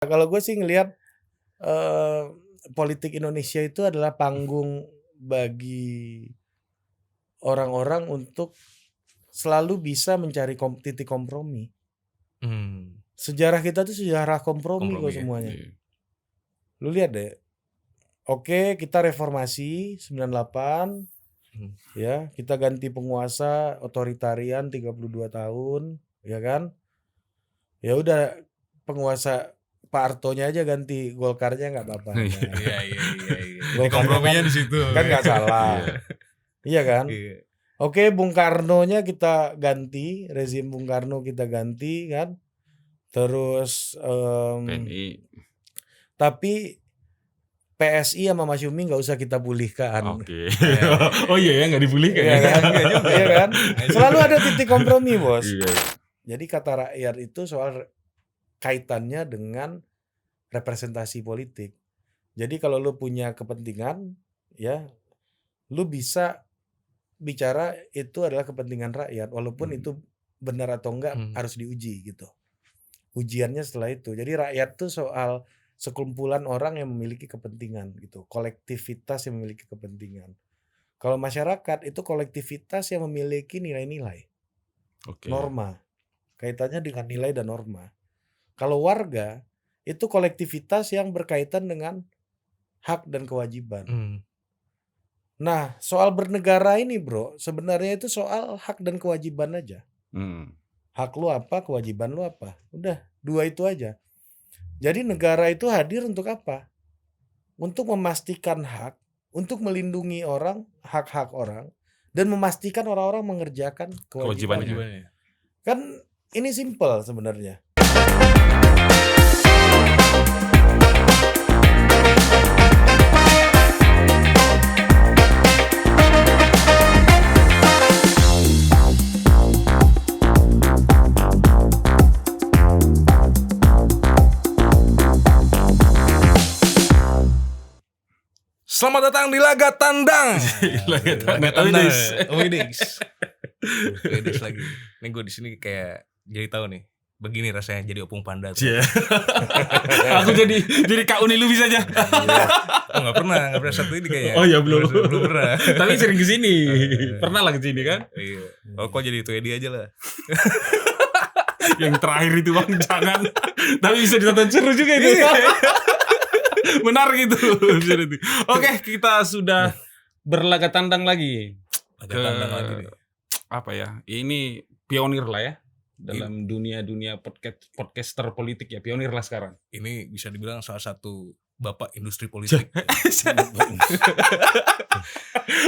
Kalau gue sih ngelihat politik Indonesia itu adalah panggung bagi orang-orang untuk selalu bisa mencari titik kompromi. Sejarah kita tuh sejarah kompromi kok semuanya. Iya. Lu lihat deh. Oke, kita reformasi 98. Ya, kita ganti penguasa otoritarian 32 tahun, ya kan? Ya udah penguasa Pak Hartonya aja ganti, Golkarnya nggak apa-apa. Iya. Golkarnya Komprominya di situ. kan nggak salah. Iya kan? Iya. Oke, Bung Karnonya kita ganti, rezim Bung Karno kita ganti kan. Terus PNI. tapi PSI sama Mas Yumi nggak usah kita pulihkan. Oke. Oh iya ya, nggak dipulihkan Iya kan? Iya kan? Selalu ada titik kompromi, Bos. Iya. Jadi kata rakyat itu soal kaitannya dengan representasi politik. Jadi kalau lu punya kepentingan, ya, lu bisa bicara itu adalah kepentingan rakyat, walaupun itu benar atau enggak harus diuji gitu. Ujiannya setelah itu. Jadi rakyat tuh soal sekumpulan orang yang memiliki kepentingan gitu, kolektivitas yang memiliki kepentingan. Kalau masyarakat itu kolektivitas yang memiliki nilai-nilai, norma, kaitannya dengan nilai dan norma. Kalau warga itu kolektivitas yang berkaitan dengan hak dan kewajiban. Nah, soal bernegara ini, bro, sebenarnya itu soal hak dan kewajiban aja. Hak lu apa, kewajiban lu apa. Udah, dua itu aja. Jadi negara itu hadir untuk apa? Untuk memastikan hak, untuk melindungi orang, hak-hak orang, dan memastikan orang-orang mengerjakan kewajibannya. Kan ini simpel sebenarnya. Selamat datang di Laga Tandang. Laga Tandang. Widix lagi. Nih gue di sini kayak jadi tahu nih. Begini rasanya jadi opung panda tuh. Aku jadi Kak Uni Lubis aja. Enggak pernah satu ini kayaknya. Oh ya belum pernah. Tapi sering kesini. Pernah lah kesini kan? Iya. Oh kok jadi itu Edi aja lah. Yang terakhir itu Bang, jangan. Tapi bisa ditonton seru juga itu. Benar gitu. Oke, kita sudah berlaga tandang lagi. Tandang lagi nih. Apa ya? Ini pionir lah ya dalam dunia podcaster politik ya, pionir lah sekarang. Ini bisa dibilang salah satu bapak industri politik.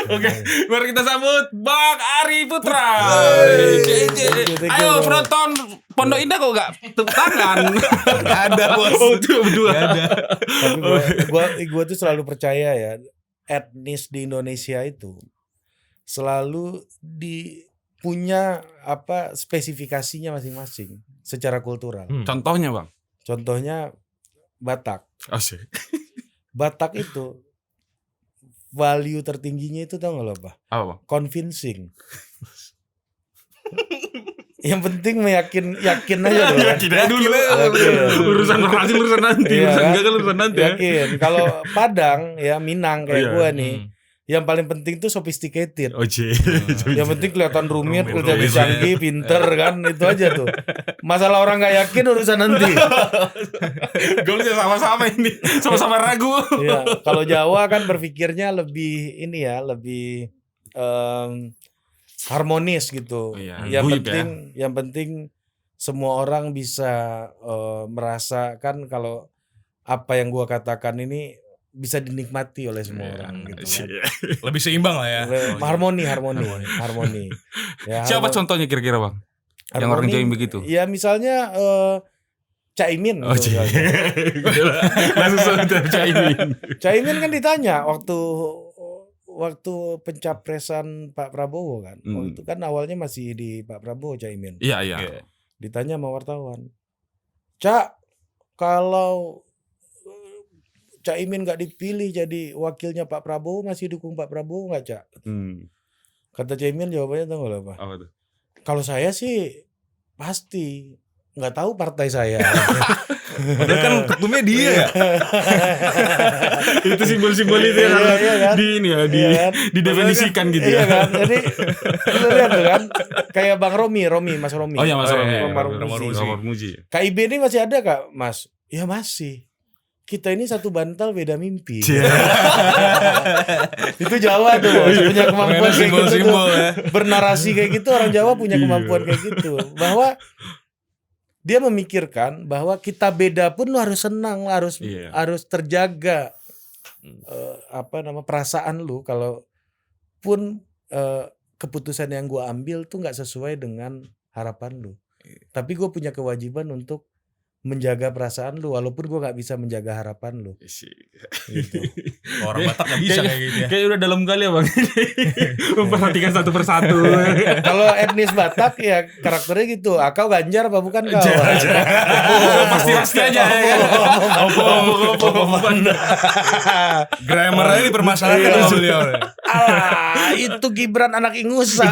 Oke, mari kita sambut Bang Ari Putra. Ayo penonton Pondok Indah kok gak tepuk tangan? Gak ada, Bos. Oh, itu berdua. Gak ada. Tapi gue tuh selalu percaya ya, etnis di Indonesia itu selalu punya apa spesifikasinya masing-masing secara kultural. Contohnya Bang? Contohnya Batak. Asik. Batak itu value tertingginya itu tau gak lo apa? Apa Bang? Convincing. Yang penting yakin aja loh. Yakin aja dulu. Urusan berhasil urusan nanti. Iya, Urusan gagal urusan nanti. Yakin. Kalau Padang ya Minang kayak gue nih. Yang paling penting tuh sophisticated. Yang penting kelihatan rumit, kelihatan canggih, pinter kan, itu aja tuh. Masalah orang nggak yakin urusan nanti. Goalnya sama-sama ini, sama-sama ragu. Ya, kalau Jawa kan berpikirnya lebih ini ya, lebih harmonis gitu. Yang penting semua orang bisa merasakan kalau apa yang gua katakan ini bisa dinikmati oleh semua orang gitu kan. Lebih seimbang lah ya. Harmoni. Ya, siapa contohnya kira-kira Bang? Yang orang Jawa begitu? Ya misalnya Caimin. Caimin kan ditanya waktu pencapresan Pak Prabowo kan. Waktu itu kan awalnya masih di Pak Prabowo Caimin. Iya. Ditanya sama wartawan. Cak, kalau Caimin gak dipilih jadi wakilnya Pak Prabowo, masih dukung Pak Prabowo gak, Cak? Kata Caimin jawabannya tahu gak apa? Apa tuh? Kalau saya sih pasti, nggak tahu partai saya. Padahal kan ketumnya dia ya. Itu simbol-simbol itu yang harus kan? di ini ya, Iya kan? didefinisikan gitu Iya ya. kan? Jadi lu lihat tuh kan, kayak Bang Romi, Mas Romi. Oh ya Mas Romi. Romi. Romi. KIB ini masih ada Kak, Mas? Ya masih. Kita ini satu bantal beda mimpi. Itu Jawa tuh, Bos. Punya kemampuan kayak gitu Simbol-simbol tuh. ya. Bernarasi kayak gitu orang Jawa punya kemampuan kayak gitu. Bahwa dia memikirkan bahwa kita beda pun lu harus senang, harus terjaga perasaan lu kalau pun keputusan yang gua ambil tuh nggak sesuai dengan harapan lu. Tapi gue punya kewajiban untuk menjaga perasaan lu walaupun gue nggak bisa menjaga harapan lu. Gitu. Orang Batak gak bisa kayak gitu ya. Kayak udah dalam kali ya Bang. Memperhatikan satu persatu. Kalau etnis Batak ya karakternya gitu. Kau Ganjar apa bukan kau? Pasti aja ya. Grammarnya dipermasalahkan sama beliau. Alah, itu Gibran anak ingusan.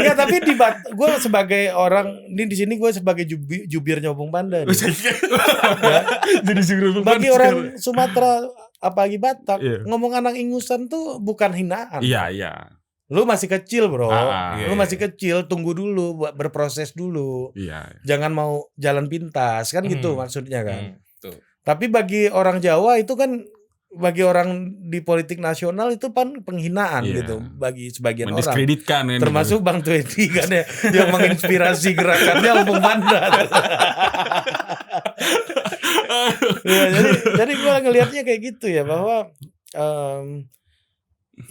Ya tapi gue sebagai orang di sini gue sebagai jubirnya Opung Panda. Jadi Bagi orang Sumatera apalagi Batak Iya. ngomong anak ingusan tuh bukan hinaan. Iya. Lu masih kecil bro, Iya. lu masih kecil, tunggu dulu, berproses dulu. Iya. Jangan mau jalan pintas kan gitu maksudnya kan. Tuh. Tapi bagi orang Jawa itu kan, bagi orang di politik nasional itu kan penghinaan Iya. gitu bagi sebagian orang. Mendiskreditkan kan. Termasuk Bang Tweety kan ya, yang menginspirasi gerakannya Opung Panda. Ya, jadi gue ngelihatnya kayak gitu ya, bahwa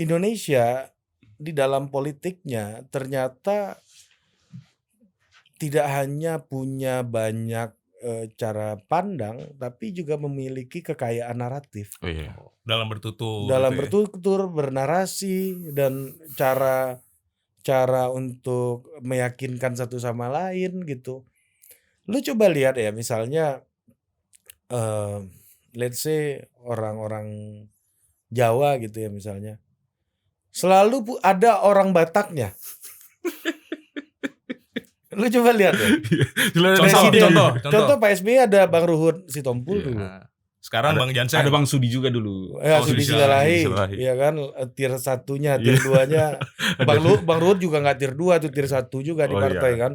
Indonesia di dalam politiknya ternyata tidak hanya punya banyak cara pandang, tapi juga memiliki kekayaan naratif. Oh iya. Dalam bertutur. Dalam gitu ya. bertutur, bernarasi, dan cara untuk meyakinkan satu sama lain gitu. Lu coba lihat ya, misalnya let's say orang-orang Jawa gitu ya misalnya. Selalu ada orang Bataknya. Lu coba lihat ya. Contoh Pak SBY ada Bang Ruhut Sitompul dulu. Nah, sekarang Bang Jansen. Ada Bang Sudi juga dulu. Ya, Sudi Sudi Silalahi. Silalahi. Ya kan, tier 1-nya, tier 2-nya. Bang Ruhut juga nggak tier 2 tuh, tier 1 juga di partai kan.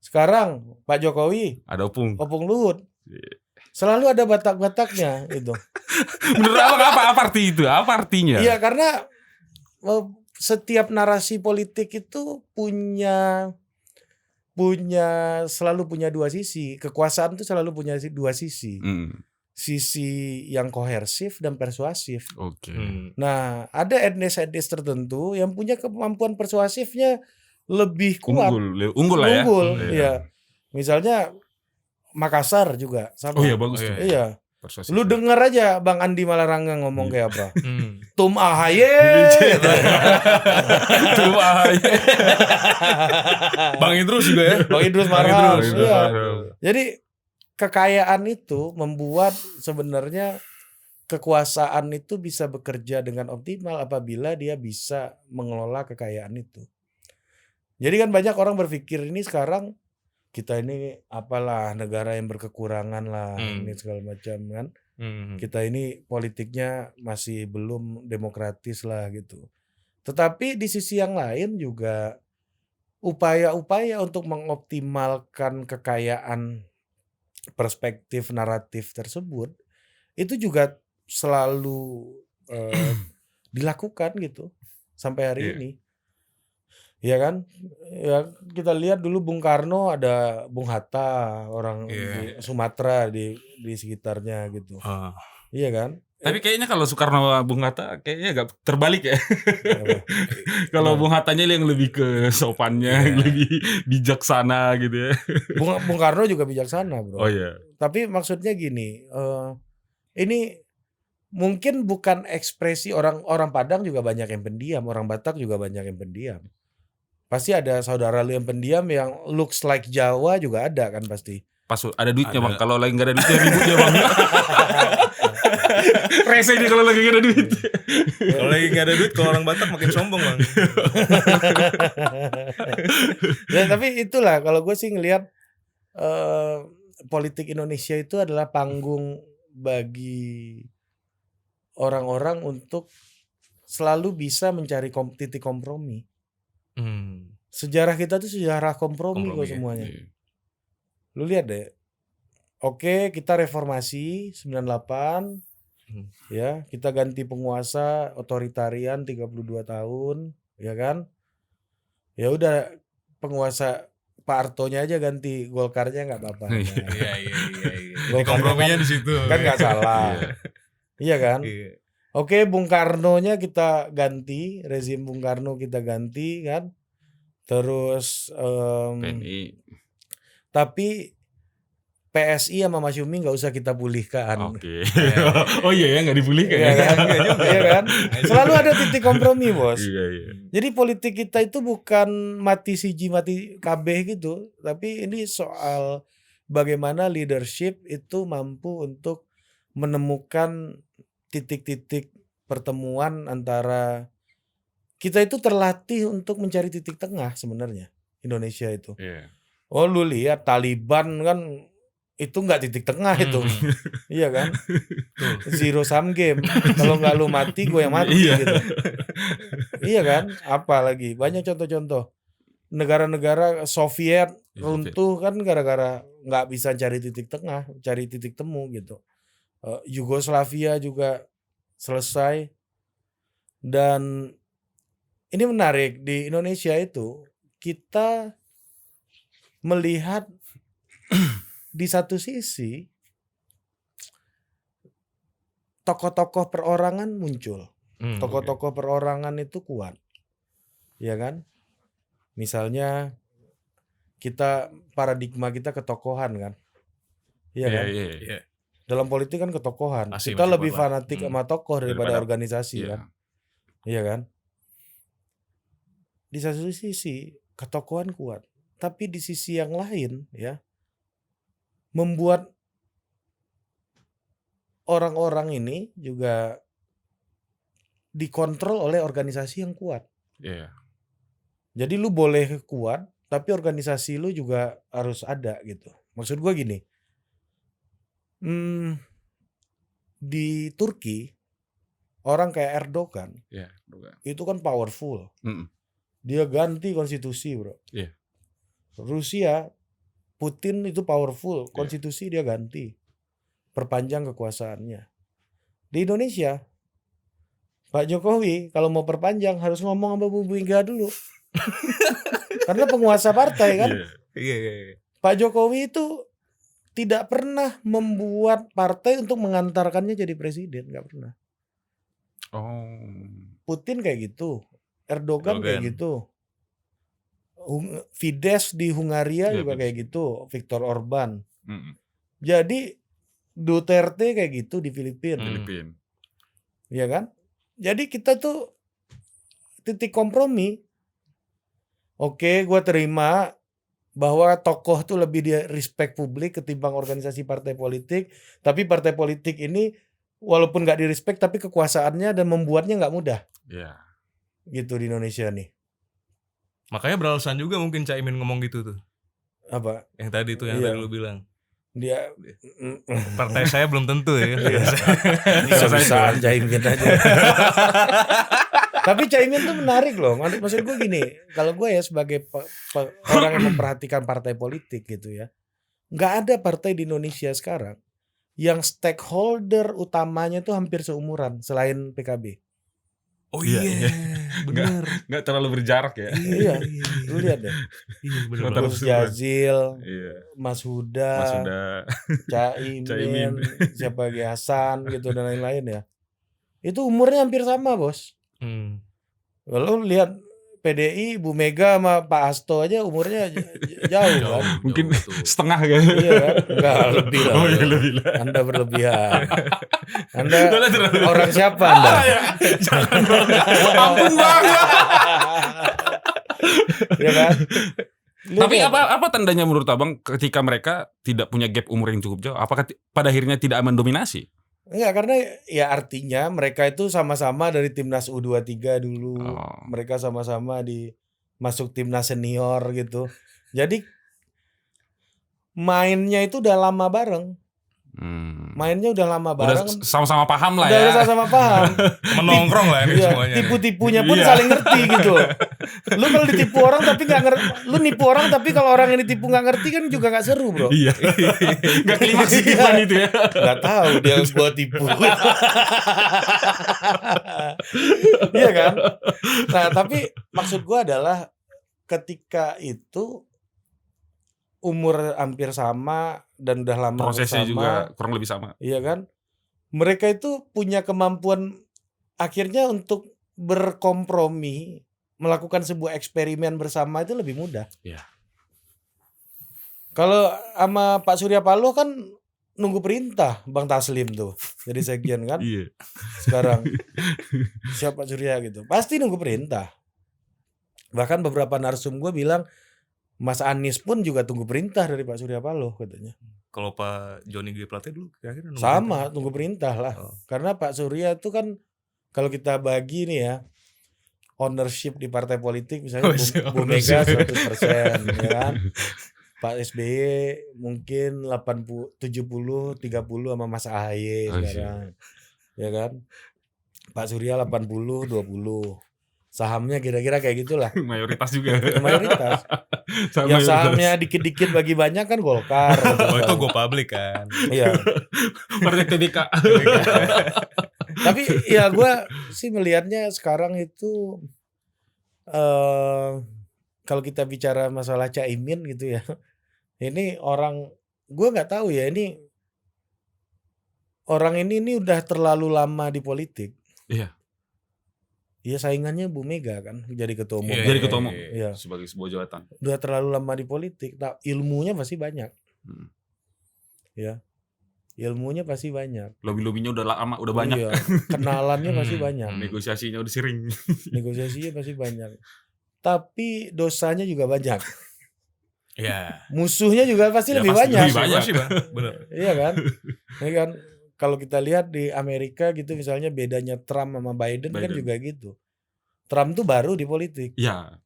Sekarang Pak Jokowi, Ada Opung. Luhut. Selalu ada Batak-Bataknya itu. Menurut apa arti itu? Apa artinya? Iya, karena setiap narasi politik itu selalu punya dua sisi. Kekuasaan itu selalu punya dua sisi. Sisi yang kohersif dan persuasif. Oke. Nah, ada etnis-etnis tertentu yang punya kemampuan persuasifnya lebih kuat. Unggul lah ya. Unggul, iya. Misalnya Makassar juga sama. Oh iya bagus tuh. Iya. Persuasif. Lu denger aja Bang Andi Malarangga ngomong kayak apa. Tum AHY. Tum AHY. Bang Idrus juga ya. Bang Idrus marah. Idrus Iya. marah. Jadi kekayaan itu membuat sebenarnya kekuasaan itu bisa bekerja dengan optimal apabila dia bisa mengelola kekayaan itu. Jadi kan banyak orang berpikir ini sekarang kita ini apalah negara yang berkekurangan lah, ini segala macam kan. Kita ini politiknya masih belum demokratis lah gitu. Tetapi di sisi yang lain juga upaya-upaya untuk mengoptimalkan kekayaan perspektif naratif tersebut itu juga selalu dilakukan gitu sampai hari ini. Ya kan? Ya kita lihat dulu Bung Karno, ada Bung Hatta, orang di Sumatera di sekitarnya gitu. Iya kan? Tapi kayaknya kalau Soekarno Bung Hatta kayaknya agak terbalik ya. Kalau Bung Hattanya yang lebih ke sopannya, lebih bijaksana gitu ya. Bung Karno juga bijaksana, bro. Oh iya. Tapi maksudnya gini, ini mungkin bukan ekspresi orang Padang juga banyak yang pendiam, orang Batak juga banyak yang pendiam. Pasti ada saudara lu yang pendiam yang looks like Jawa juga ada kan pasti. Pas ada duitnya Bang, kalau lagi nggak ada duitnya ributnya Bang. Rese ini kalau lagi nggak ada duit. Kalau lagi nggak ada duit, kalau orang Batak makin sombong Bang. Ya, tapi itulah kalau gue sih ngelihat politik Indonesia itu adalah panggung bagi orang-orang untuk selalu bisa mencari titik kompromi. Sejarah kita tuh sejarah kompromi kok Kompromi ya. semuanya. Iya. Lu lihat deh. Oke, kita reformasi 98. Ya, kita ganti penguasa otoritarian 32 tahun, ya kan? Ya udah penguasa Pak Hartonya aja ganti, Golkarnya nggak apa-apa. Nah, Iya. Golkarnya Komprominya kan- di situ. kan nggak salah. Iya kan? Iya. Oke, Bung Karnonya kita ganti, rezim Bung Karno kita ganti kan. Terus PNI. tapi PSI sama Mas Yumi nggak usah kita pulihkan. Oke. Oh iya ya, nggak dipulihkan Iya ya. kan? Iya kan? Selalu ada titik kompromi, Bos. Iya. Jadi politik kita itu bukan mati siji mati kabeh gitu, tapi ini soal bagaimana leadership itu mampu untuk menemukan titik-titik pertemuan antara kita itu terlatih untuk mencari titik tengah sebenarnya Indonesia itu. Iya. Oh lu lihat Taliban kan itu nggak titik tengah itu, iya kan? Zero sum game. Kalau nggak lu mati, gue yang mati Iya. gitu. Iya kan? Apalagi banyak contoh-contoh negara-negara Soviet Iya, runtuh kan gara-gara nggak bisa cari titik tengah, cari titik temu gitu. Yugoslavia juga selesai. Dan ini menarik, di Indonesia itu kita melihat di satu sisi tokoh-tokoh perorangan muncul. Tokoh-tokoh perorangan itu kuat. Ya kan? Misalnya kita paradigma kita ketokohan kan. Iya kan? Iya. Dalam politik kan ketokohan. Masih Kita lebih kuat lah. fanatik sama tokoh daripada Daripada- organisasi Iya. kan. Iya kan? Di satu sisi ketokohan kuat, tapi di sisi yang lain ya membuat orang-orang ini juga dikontrol oleh organisasi yang kuat. Iya. Jadi lu boleh kuat, tapi organisasi lu juga harus ada gitu. Maksud gue gini, di Turki orang kayak Erdogan Iya. Juga. itu kan powerful. Mm-mm. Dia ganti konstitusi, bro. Iya. Rusia, Putin itu powerful, konstitusi dia ganti, perpanjang kekuasaannya. Di Indonesia, Pak Jokowi kalau mau perpanjang harus ngomong sama Bu Mega dulu, karena penguasa partai kan. Iya. Iya. Pak Jokowi itu tidak pernah membuat partai untuk mengantarkannya jadi presiden, nggak pernah. Oh. Putin kayak gitu, Erdogan kayak Erdogan. gitu, Fidesz di Hungaria Iya, juga Fidesz. kayak gitu, Viktor Orban. Mm-mm. Jadi Duterte kayak gitu di Filipina, Filipina. ya kan? Jadi kita tuh titik kompromi. Oke, gua terima bahwa tokoh tuh lebih di respect publik ketimbang organisasi partai politik. Tapi partai politik ini walaupun nggak di respect, tapi kekuasaannya dan membuatnya nggak mudah. Iya. Gitu di Indonesia nih. Makanya beralasan juga mungkin Caimin ngomong gitu tuh. Apa? Yang tadi tuh yang Iya. tadi lu bilang. Dia Partai saya belum tentu ya. bisa-bisaan Caimin aja. Tapi Caimin tuh menarik loh. Maksud gue gini, kalau gue ya sebagai orang yang memperhatikan partai politik gitu ya, nggak ada partai di Indonesia sekarang yang stakeholder utamanya tuh hampir seumuran selain PKB. Oh Iya, iya, iya. bener. Nggak terlalu berjarak ya. Iya, lu lihat deh. Iya bener. Nggak banget. Gus Jazil, Iya. Mas Huda, Mas sudah. Caimin, Caimin. siapa lagi Hasan gitu dan lain-lain ya. Itu umurnya hampir sama, Bos. Kalau lihat PDI, Bu Mega sama Pak Hasto aja umurnya jauh kan. Mungkin betul. setengah kan. Iya kan? Enggak, lebih lah. Oh, iya, lebih lah. Anda berlebihan. Anda Boleh terlalu. orang siapa Anda? Jangan dong. Ampun banget. Ya kan? Lu Tapi lihat. apa tandanya menurut Abang ketika mereka tidak punya gap umur yang cukup jauh? Apakah pada akhirnya tidak mendominasi? Enggak, karena ya artinya mereka itu sama-sama dari timnas U23 dulu. Oh. Mereka sama-sama masuk timnas senior gitu. Jadi mainnya itu udah lama bareng. Mainnya udah lama Udah bareng. sama-sama paham lah Udah ya. sama-sama paham. Menongkrong lah ini Iya, semuanya. nih. tipu-tipunya pun Iya. saling ngerti gitu. Lu kalau ditipu orang tapi nggak ngerti, lu nipu orang tapi kalau orang yang ditipu nggak ngerti kan juga nggak seru, bro. Iya. Gak klimaks tipuan itu ya. Nggak tahu dia gua tipu. Iya kan? Nah, tapi maksud gua adalah ketika itu umur hampir sama dan udah lama Prosesnya bersama, juga kurang lebih sama. iya kan? Mereka itu punya kemampuan akhirnya untuk berkompromi, melakukan sebuah eksperimen bersama itu lebih mudah. Iya. Kalau sama Pak Surya Paloh kan nunggu perintah Bang Taslim tuh jadi sekjen kan. Iya. Sekarang siapa Pak Surya gitu. Pasti nunggu perintah. Bahkan beberapa narsum gue bilang Mas Anies pun juga tunggu perintah dari Pak Surya Paloh katanya. Kalau Pak Joni G Plate dulu kira-kira nunggu Sama, perintah. tunggu perintah lah. Oh. Karena Pak Surya itu kan kalau kita bagi nih ya, ownership di partai politik misalnya Oh, iya, Bu Mega ownership. 100% ya kan. Pak SBY mungkin 80 70 30 sama Mas AHY Oh, iya. sekarang. Ya kan? Pak Surya 80 20. Sahamnya kira-kira kayak gitulah. Mayoritas juga. Mayoritas. Sama Yang mayoritas. sahamnya dikit-dikit bagi banyak kan Golkar. Oh itu go public kan. Iya. Partai TBK. Tapi ya gue sih melihatnya sekarang itu kalau kita bicara masalah Caimin gitu ya, ini orang gue nggak tahu ya ini orang ini udah terlalu lama di politik. Iya. Iya saingannya Bu Mega kan jadi ketua umum. Iya, Jadi ketua umum. Iya. Sebagai sebuah jabatan. Udah terlalu lama di politik. Nah, ilmunya pasti banyak. Ya. Ilmunya pasti banyak. Lobby-lobbynya udah lama, udah banyak. Iya. Kenalannya pasti banyak. Negosiasinya udah sering. Negosiasinya pasti banyak. Tapi dosanya juga banyak. Iya. Musuhnya juga pasti Ya, lebih pasti banyak. lebih banyak. Pasti, Bang. Bener. Iya kan? Ini kan kalau kita lihat di Amerika gitu misalnya bedanya Trump sama Biden kan Biden. juga gitu. Trump tuh baru di politik. Iya.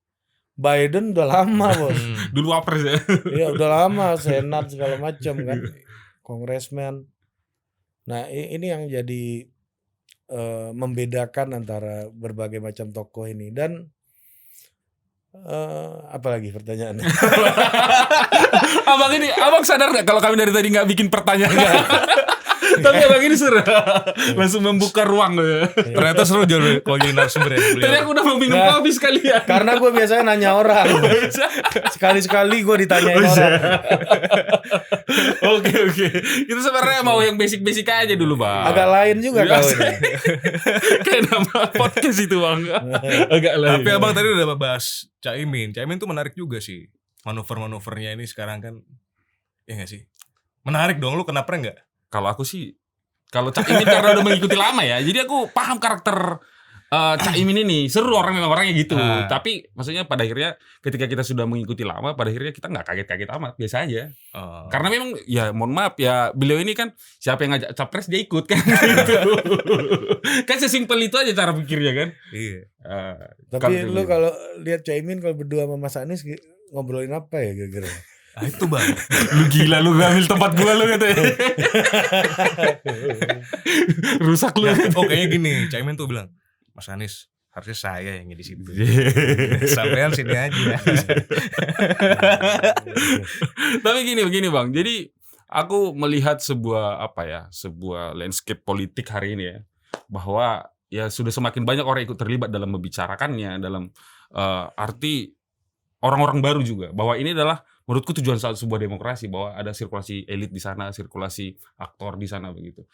Biden udah lama, Bos. Dulu wapres ya. Iya, udah lama senat segala macam kan. Congressman. Nah, ini yang jadi membedakan antara berbagai macam tokoh ini dan apalagi pertanyaannya? abang sadar nggak kalau kami dari tadi nggak bikin pertanyaan? Tapi abang ini seru. Langsung membuka ruang ya. Ternyata seru juga kalau jadi narasumber ya. Tadi aku udah mau minum Nggak. kopi sekalian. Karena gue biasanya nanya orang. Sekali-sekali gue ditanyain orang. Oke. Itu sebenarnya mau yang basic-basic aja dulu, Bang. Agak lain juga kau Biasa. ini. Kayak nama podcast itu, Bang. Agak lain. Tapi abang tadi udah bahas Caimin. Caimin tuh menarik juga sih. Manuver-manuvernya ini sekarang kan. Ya gak sih? Menarik dong, lu kenapa enggak? Kalau aku sih, kalau Cak Imin karena udah mengikuti lama ya, jadi aku paham karakter Cak Imin ini. Seru memang orangnya gitu. Tapi maksudnya pada akhirnya ketika kita sudah mengikuti lama, pada akhirnya kita nggak kaget-kaget amat, biasa aja. Karena memang ya mohon maaf ya, beliau ini kan siapa yang ngajak capres dia ikut kan gitu. Kan sesimpel itu aja cara pikirnya kan. Iya. Tapi lu kalau lihat Caimin kalau berdua sama Mas Anies ngobrolin apa ya kira-kira? Ah itu bang. Lu gila lu ngambil tempat gua lu katanya. Rusak lu. Oh kayaknya gini, Caimin tuh bilang, Mas Anies harusnya saya yang di situ. Sampean sini aja. Tapi begini Bang. Jadi aku melihat sebuah sebuah landscape politik hari ini ya, bahwa ya sudah semakin banyak orang ikut terlibat dalam membicarakannya, dalam arti orang-orang baru juga, bahwa ini adalah menurutku tujuan sebuah demokrasi, bahwa ada sirkulasi elit di sana, sirkulasi aktor di sana begitu.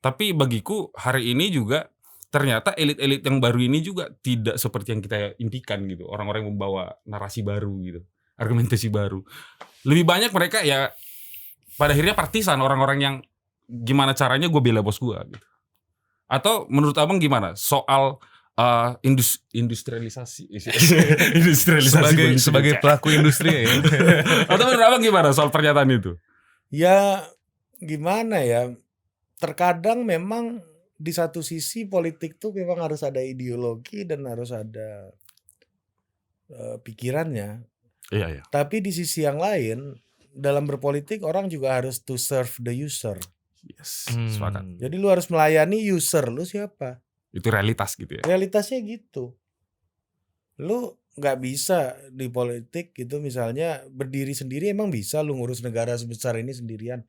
Tapi bagiku hari ini juga ternyata elit-elit yang baru ini juga tidak seperti yang kita impikan gitu. Orang-orang yang membawa narasi baru gitu, argumentasi baru. Lebih banyak mereka ya pada akhirnya partisan, orang-orang yang gimana caranya gue bela bos gue gitu. Atau menurut abang gimana soal industrialisasi sebagai pelaku industri ya. Atau menurut abang gimana soal pernyataan itu? Ya gimana ya, terkadang memang di satu sisi politik tuh memang harus ada ideologi dan harus ada pikirannya. Iya. Tapi di sisi yang lain dalam berpolitik orang juga harus to serve the user. Yes, sepakat. Jadi lu harus melayani user lu siapa. Itu realitas gitu ya. Realitasnya gitu. Lu nggak bisa di politik gitu misalnya berdiri sendiri, emang bisa lu ngurus negara sebesar ini sendirian.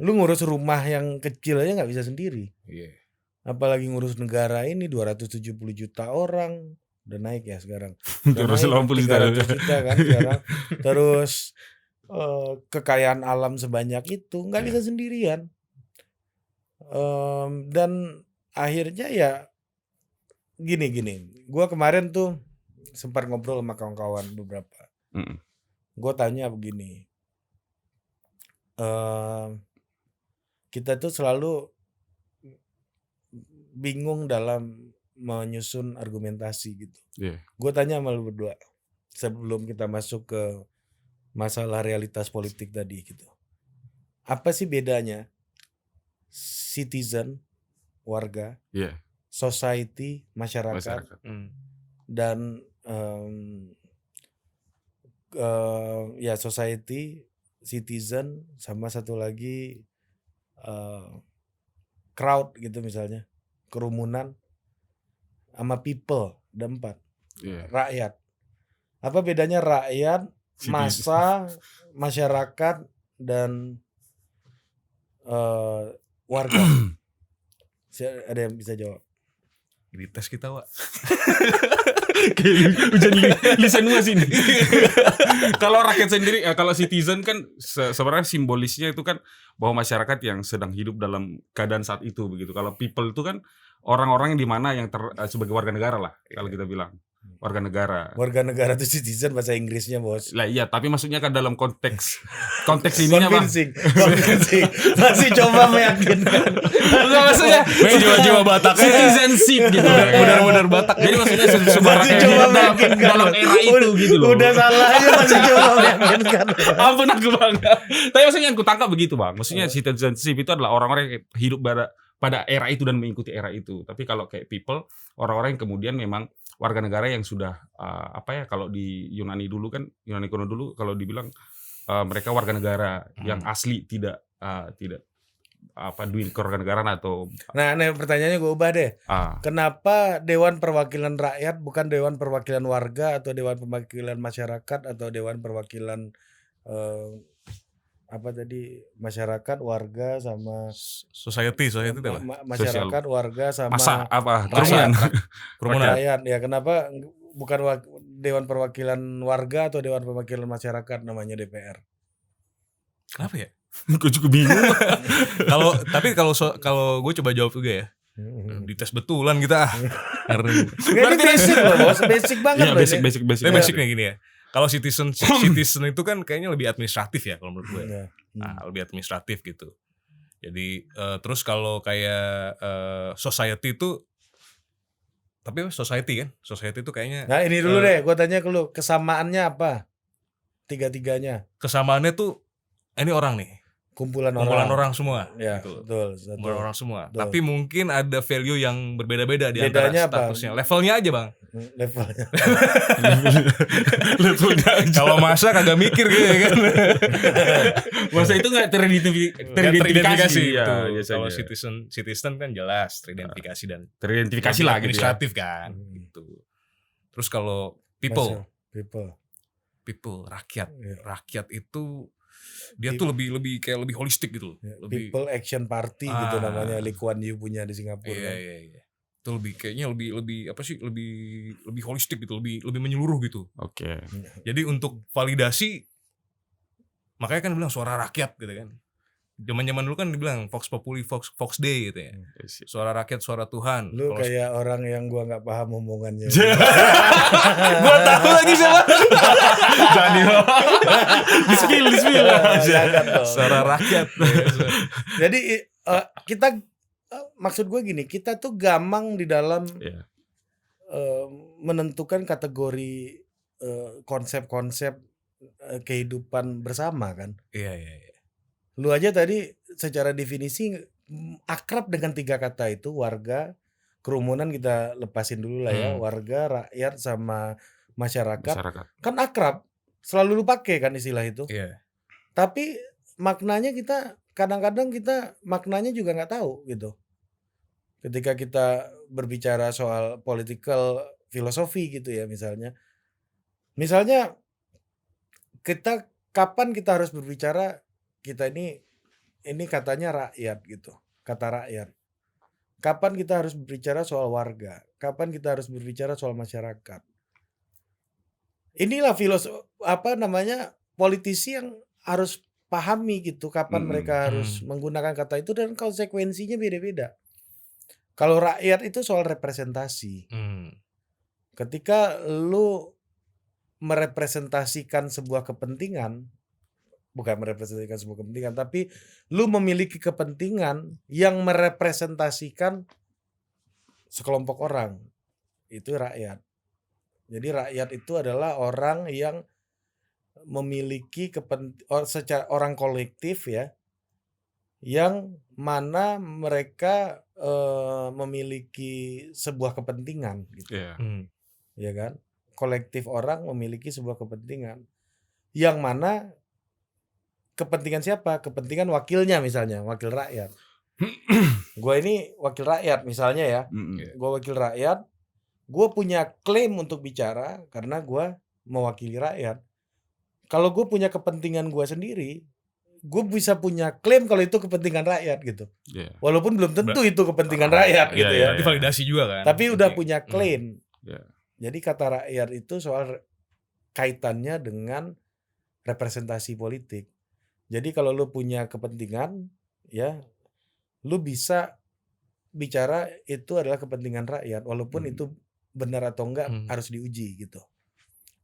Lu ngurus rumah yang kecil aja nggak bisa sendiri. Iya. Apalagi ngurus negara ini 270 juta orang. Udah naik ya sekarang. Udah naik 280 juta. 300 juta kan sekarang. Terus kekayaan alam sebanyak itu nggak bisa sendirian. Dan akhirnya ya gini. Gua kemarin tuh sempat ngobrol sama kawan-kawan beberapa. Gue tanya begini. Kita tuh selalu bingung dalam menyusun argumentasi gitu. Gue tanya sama lu berdua sebelum kita masuk ke masalah realitas politik tadi gitu. Apa sih bedanya citizen, warga, society, masyarakat. Dan ya society, citizen, sama satu lagi crowd gitu misalnya, kerumunan, sama people, ada 4. Rakyat. Apa bedanya rakyat, massa, masyarakat, dan warga? Ada yang bisa jawab? Di tes kita, Wak. Kayak hujan lisan gua sini. Kalau rakyat sendiri, kalau citizen kan sebenarnya simbolisnya itu kan bahwa masyarakat yang sedang hidup dalam keadaan saat itu begitu. Kalau people itu kan orang-orang yang di mana yang sebagai warga negara lah kalau kita bilang. Warga negara. Warga negara itu citizen bahasa Inggrisnya, Bos. Lah iya, tapi maksudnya kan dalam konteks ininya, Bang. Convincing. Masih coba meyakinkan. Maksudnya jiwa-jiwa Batak citizenship gitu. Benar-benar Batak. Jadi maksudnya sebuah rakyat dalam era itu gitu loh. Udah salah aja masih coba meyakinkan. Ampun aku, Bang. Tapi maksudnya yang kutangkap begitu, Bang. Maksudnya citizenship itu adalah orang-orang yang hidup pada era itu dan mengikuti era itu. Tapi kalau kayak people, orang-orang yang kemudian memang warga negara yang sudah kalau di Yunani kuno dulu kalau dibilang mereka warga negara yang asli tidak duit kewarganegaraan atau. Nah, pertanyaannya gue ubah deh. Kenapa Dewan Perwakilan Rakyat bukan Dewan Perwakilan Warga atau Dewan Perwakilan Masyarakat atau Dewan Perwakilan masyarakat, warga, sama society itu apa? Masyarakat, warga, sama kerumunan. Ya kenapa bukan Dewan Perwakilan Warga atau Dewan Perwakilan Masyarakat namanya DPR? Kenapa ya? Gue juga bingung. Kalau gue coba jawab juga ya. Dites betulan kita. Berarti basic loh, Bos. Basic banget loh. Basic. Basicnya gini ya. Kalau citizen itu kan kayaknya lebih administratif ya kalau menurut gue. Lebih administratif gitu. Jadi terus kalau kayak society itu, tapi society itu kayaknya. Nah ini dulu deh, gue tanya ke lu, kesamaannya apa? Tiga-tiganya. Kesamaannya tuh ini orang nih. Kumpulan orang semua. Ya, gitu. betul. Kumpulan orang semua. Betul. Tapi mungkin ada value yang berbeda-beda di bedanya antara statusnya. Apa? Levelnya aja, Bang. Levelnya aja. Kalau masa kagak mikir gitu ya kan. Masa itu enggak teridentifikasi. Ya, kalau citizen kan jelas teridentifikasi dan teridentifikasi lah gitu. Administratif kan gitu. Terus kalau people rakyat. Ya. Rakyat itu dia tuh lebih holistik gitu. People Action Party gitu namanya, Lee Kuan Yew punya di Singapura. Iya. Itu lebih holistik gitu, lebih menyeluruh gitu. Oke. Jadi untuk validasi makanya kan bilang suara rakyat gitu kan. Zaman-zaman dulu kan dibilang Vox Populi, Vox Dei gitu ya. Suara rakyat, suara Tuhan. Lu kayak orang yang gua enggak paham omongannya. Gua tahu lagi siapa. Jadi di-spill. Suara rakyat. Jadi kita maksud gue gini, kita tuh gamang di dalam menentukan kategori konsep-konsep kehidupan bersama kan. Iya. Lu aja tadi secara definisi akrab dengan 3 kata itu, warga, kerumunan kita lepasin dulu lah ya, warga, rakyat, sama masyarakat. Kan akrab, selalu lu pakai kan istilah itu. Iya. Tapi maknanya kita kadang-kadang maknanya juga nggak tahu gitu. Ketika kita berbicara soal political filosofi gitu ya misalnya. Misalnya kapan kita harus berbicara kita ini katanya rakyat gitu. Kata rakyat. Kapan kita harus berbicara soal warga? Kapan kita harus berbicara soal masyarakat? Inilah politisi yang harus pahami gitu kapan mereka harus menggunakan kata itu dan konsekuensinya beda-beda. Kalau rakyat itu soal representasi. Ketika lu merepresentasikan sebuah kepentingan, bukan merepresentasikan sebuah kepentingan, tapi lu memiliki kepentingan yang merepresentasikan sekelompok orang, itu rakyat. Jadi rakyat itu adalah orang yang memiliki secara orang kolektif ya, yang mana mereka memiliki sebuah kepentingan gitu. Ya kan? Kolektif orang memiliki sebuah kepentingan. Yang mana kepentingan siapa? Kepentingan wakilnya misalnya, wakil rakyat. Gue ini wakil rakyat misalnya ya. Gue wakil rakyat. Gue punya klaim untuk bicara karena gue mewakili rakyat. Kalau gue punya kepentingan gue sendiri, gue bisa punya klaim kalau itu kepentingan rakyat gitu. Walaupun belum tentu itu kepentingan rakyat gitu ya. Berarti validasi juga kan. Tapi udah punya klaim. Jadi kata rakyat itu soal kaitannya dengan representasi politik. Jadi kalau lu punya kepentingan, ya, lu bisa bicara itu adalah kepentingan rakyat, walaupun itu benar atau enggak harus diuji gitu.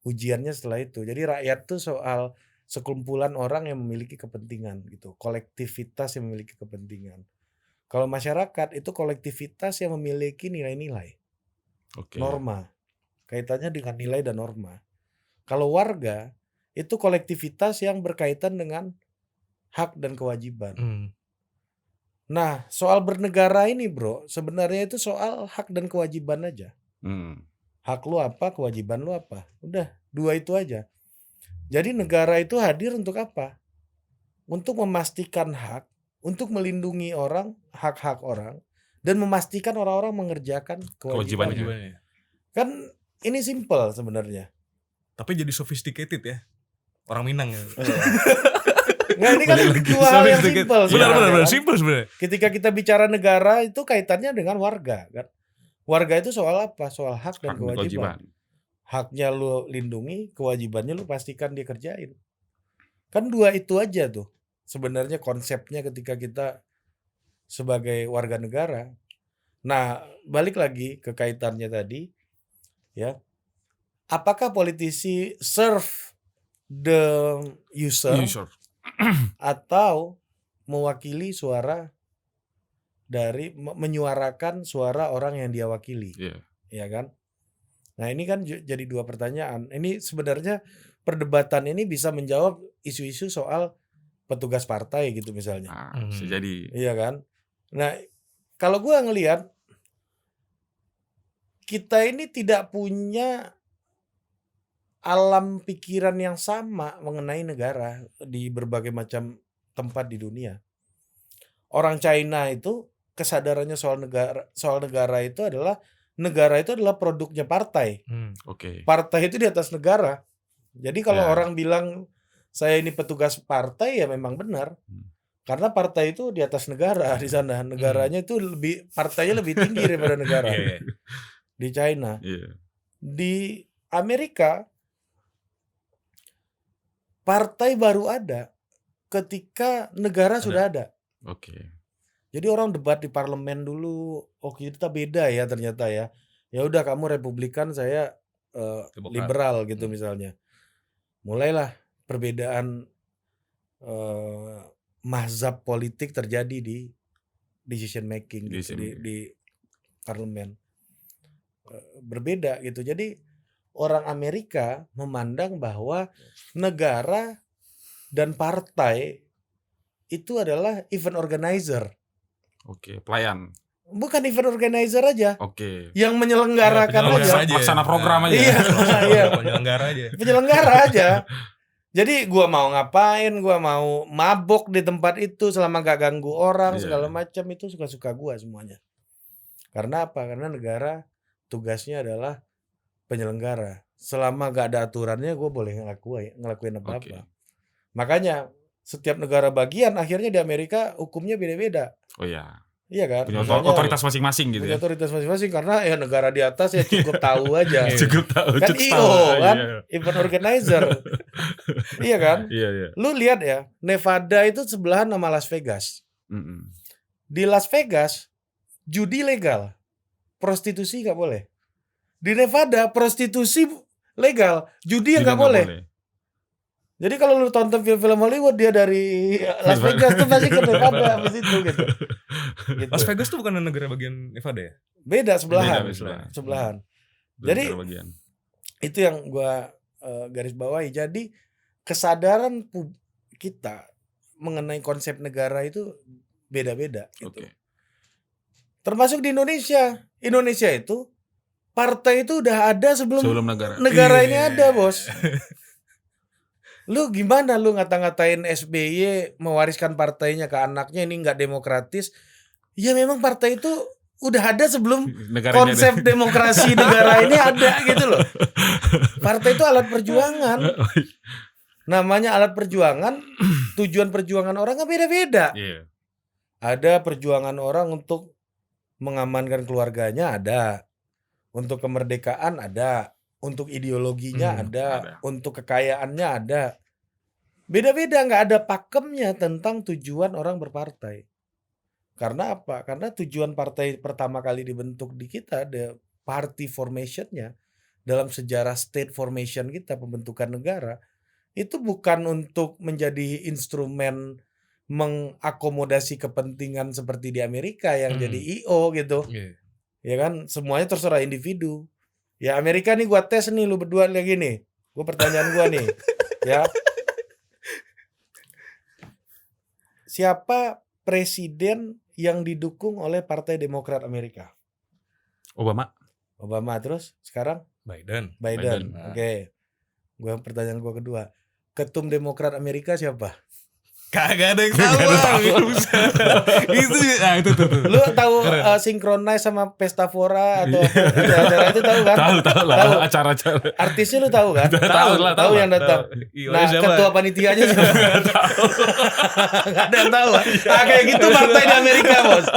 Ujiannya setelah itu. Jadi rakyat tuh soal sekumpulan orang yang memiliki kepentingan gitu, kolektivitas yang memiliki kepentingan. Kalau masyarakat itu kolektivitas yang memiliki nilai-nilai, norma, kaitannya dengan nilai dan norma. Kalau warga itu kolektivitas yang berkaitan dengan hak dan kewajiban. Nah, soal bernegara ini bro, sebenarnya itu soal hak dan kewajiban aja. Hak lu apa, kewajiban lu apa. Udah, dua itu aja. Jadi negara itu hadir untuk apa? Untuk memastikan hak, untuk melindungi orang, hak-hak orang, dan memastikan orang-orang mengerjakan kewajibannya. Kan ini simple sebenarnya. Tapi jadi sophisticated ya. Orang Minang ya. Nggak, ini kan dua hal yang simple. Benar, simple sebenarnya. Ketika kita bicara negara itu kaitannya dengan warga kan. Warga itu soal apa? Soal hak dan kewajiban. Haknya lu lindungi, kewajibannya lu pastikan dia kerjain. Kan dua itu aja tuh. Sebenarnya konsepnya ketika kita sebagai warga negara. Nah, balik lagi ke kaitannya tadi ya. Apakah politisi serve the user atau mewakili suara dari menyuarakan suara orang yang dia wakili, ya kan? Nah ini kan jadi dua pertanyaan. Ini sebenarnya perdebatan ini bisa menjawab isu-isu soal petugas partai gitu misalnya. Bisa jadi. Iya kan? Nah kalau gue ngelihat kita ini tidak punya alam pikiran yang sama mengenai negara di berbagai macam tempat di dunia. Orang China itu kesadarannya soal negara itu adalah negara itu adalah produknya partai. Partai itu di atas negara. Jadi kalau orang bilang saya ini petugas partai ya memang benar. Karena partai itu di atas negara di sana. Negaranya itu partainya lebih tinggi daripada negara. Di China. Di Amerika partai baru ada ketika negara sudah ada. Jadi orang debat di parlemen dulu, oh kita beda ya ternyata ya. Ya udah kamu Republikan, saya liberal gitu misalnya. Mulailah perbedaan mazhab politik terjadi di decision making gitu, di parlemen. Berbeda gitu. Jadi orang Amerika memandang bahwa negara dan partai itu adalah event organizer. Pelayan. Bukan event organizer aja. Yang menyelenggarakan aja. Laksana program aja. Iya. Penyelenggara aja. Penyelenggara aja. Jadi gua mau ngapain, gua mau mabok di tempat itu selama gak ganggu orang Iya. segala macam, itu suka-suka gua semuanya. Karena apa? Karena negara tugasnya adalah penyelenggara. Selama gak ada aturannya gua boleh ngelakuin Oke. apa-apa. Makanya setiap negara bagian akhirnya di Amerika hukumnya beda-beda. Oh ya. Iya kan? Punya Misalnya otoritas masing-masing gitu punya ya. otoritas masing-masing karena ya negara di atas ya cukup tahu aja. Cukup tahu, Kan cukup IO tahu. kan, Iya. event organizer. Iya kan? Iya, iya. Lu lihat ya, Nevada itu sebelahan sama Las Vegas. Mm-mm. Di Las Vegas judi legal, prostitusi nggak boleh. Di Nevada prostitusi legal, judi yang Juga nggak boleh. Jadi kalau lu tonton film-film Hollywood dia dari Las Vegas tuh pasti ke Nevada habis itu gitu. Las Vegas tuh bukan negara bagian Nevada ya? Beda sebelahan. Beda. Sebelahan. Jadi Jadi itu yang gua garis bawahi. Jadi kesadaran kita mengenai konsep negara itu beda-beda gitu. Oke. Termasuk di Indonesia. Indonesia itu partai itu udah ada sebelum negara. ini ada, Bos. Lu gimana lu ngata-ngatain SBY mewariskan partainya ke anaknya ini nggak demokratis? Ya memang partai itu udah ada sebelum konsep demokrasi negara ini ada gitu loh. Partai itu alat perjuangan. Namanya alat perjuangan, tujuan perjuangan orang kan beda-beda. Iya. Ada perjuangan orang untuk mengamankan keluarganya ada. Untuk kemerdekaan ada. Untuk ideologinya ada. Untuk kekayaannya ada. Beda-beda, nggak ada pakemnya tentang tujuan orang berpartai. Karena apa? Karena tujuan partai pertama kali dibentuk di kita, ada party formationnya dalam sejarah state formation kita, pembentukan negara, itu bukan untuk menjadi instrumen mengakomodasi kepentingan seperti di Amerika yang jadi IO gitu. Ya kan, semuanya terserah individu. Ya Amerika nih gua tes nih, lu berdua lagi nih. Gua pertanyaan gua nih. Ya. Siapa presiden yang didukung oleh Partai Demokrat Amerika? Obama terus sekarang Biden. Oke. Gua pertanyaan gua kedua. Ketum Demokrat Amerika siapa? Kagak ada yang tahu. Itu tuh. Lu tahu Synchronize sama Pesta Fora atau acara itu tahu kan? Tahu lah acara-acara. Artisnya lu tahu kan? Tahu yang datang. Nah, ketua panitianya siapa? Enggak ada yang tahu. Kayak gitu partai di Amerika, Bos.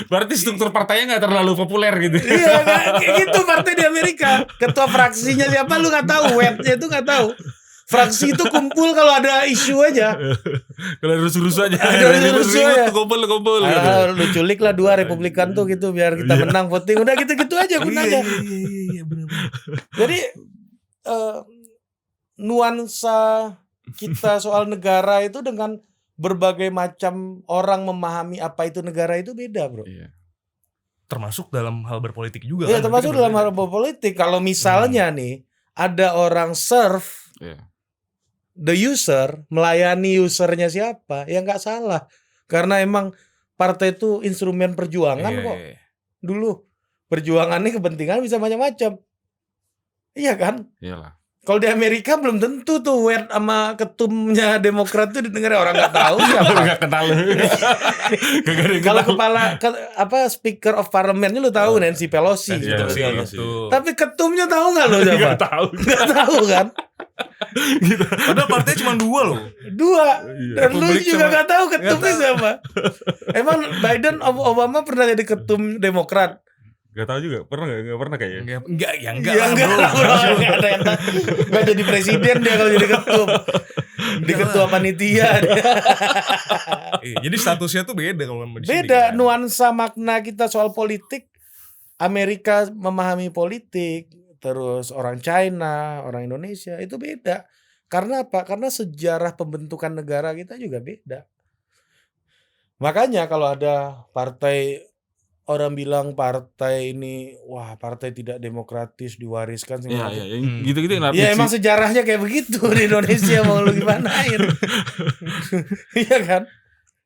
Berarti struktur partainya nggak terlalu populer gitu. Iya, kayak gitu partai di Amerika. Ketua fraksinya siapa lu nggak tahu, webnya itu nggak tahu. Fraksi itu kumpul kalau ada isu aja. Kalau ada rusuh-rusuh aja. Ada rusuh aja. Kumpul. Lu culik lah 2 Republikan tuh gitu biar kita menang voting. Udah gitu-gitu aja gunanya. Iya benar. Jadi nuansa kita soal negara itu dengan berbagai macam orang memahami apa itu negara itu beda, Bro. Iya. Termasuk dalam hal berpolitik juga. Iya, termasuk dalam hal berpolitik. Kalau misalnya nih ada orang serve the user, melayani usernya siapa, ya nggak salah. Karena emang partai itu instrumen perjuangan kok. Dulu perjuangannya kepentingan bisa macam-macam. Iya kan? Iyalah. Kalau di Amerika belum tentu tuh wet sama ketumnya Demokrat tuh didengar orang nggak tahu siapa. Nggak kenal. Kalau Speaker of Parliament-nya lu tahu Nancy Pelosi. Iya, Tapi ketumnya tahu nggak lo siapa? Nggak tahu kan? Gitu. Padahal partainya cuma 2 loh. 2. Dan lu juga nggak tahu ketumnya siapa. Emang Biden Obama pernah jadi ketum Demokrat? Gak tahu juga, nggak pernah kayaknya. Enggak ada yang nggak jadi presiden dia kalau jadi ketum. Di ketua panitia dia. Jadi statusnya tuh beda kalau di sini. Beda nuansa makna kita soal politik. Amerika memahami politik, terus orang China, orang Indonesia itu beda. Karena apa? Karena sejarah pembentukan negara kita juga beda. Makanya kalau ada partai, orang bilang partai ini, wah partai tidak demokratis diwariskan segala macam. Gitu-gitu. Ya emang sejarahnya kayak begitu di Indonesia, mau lu gimanain? Iya kan?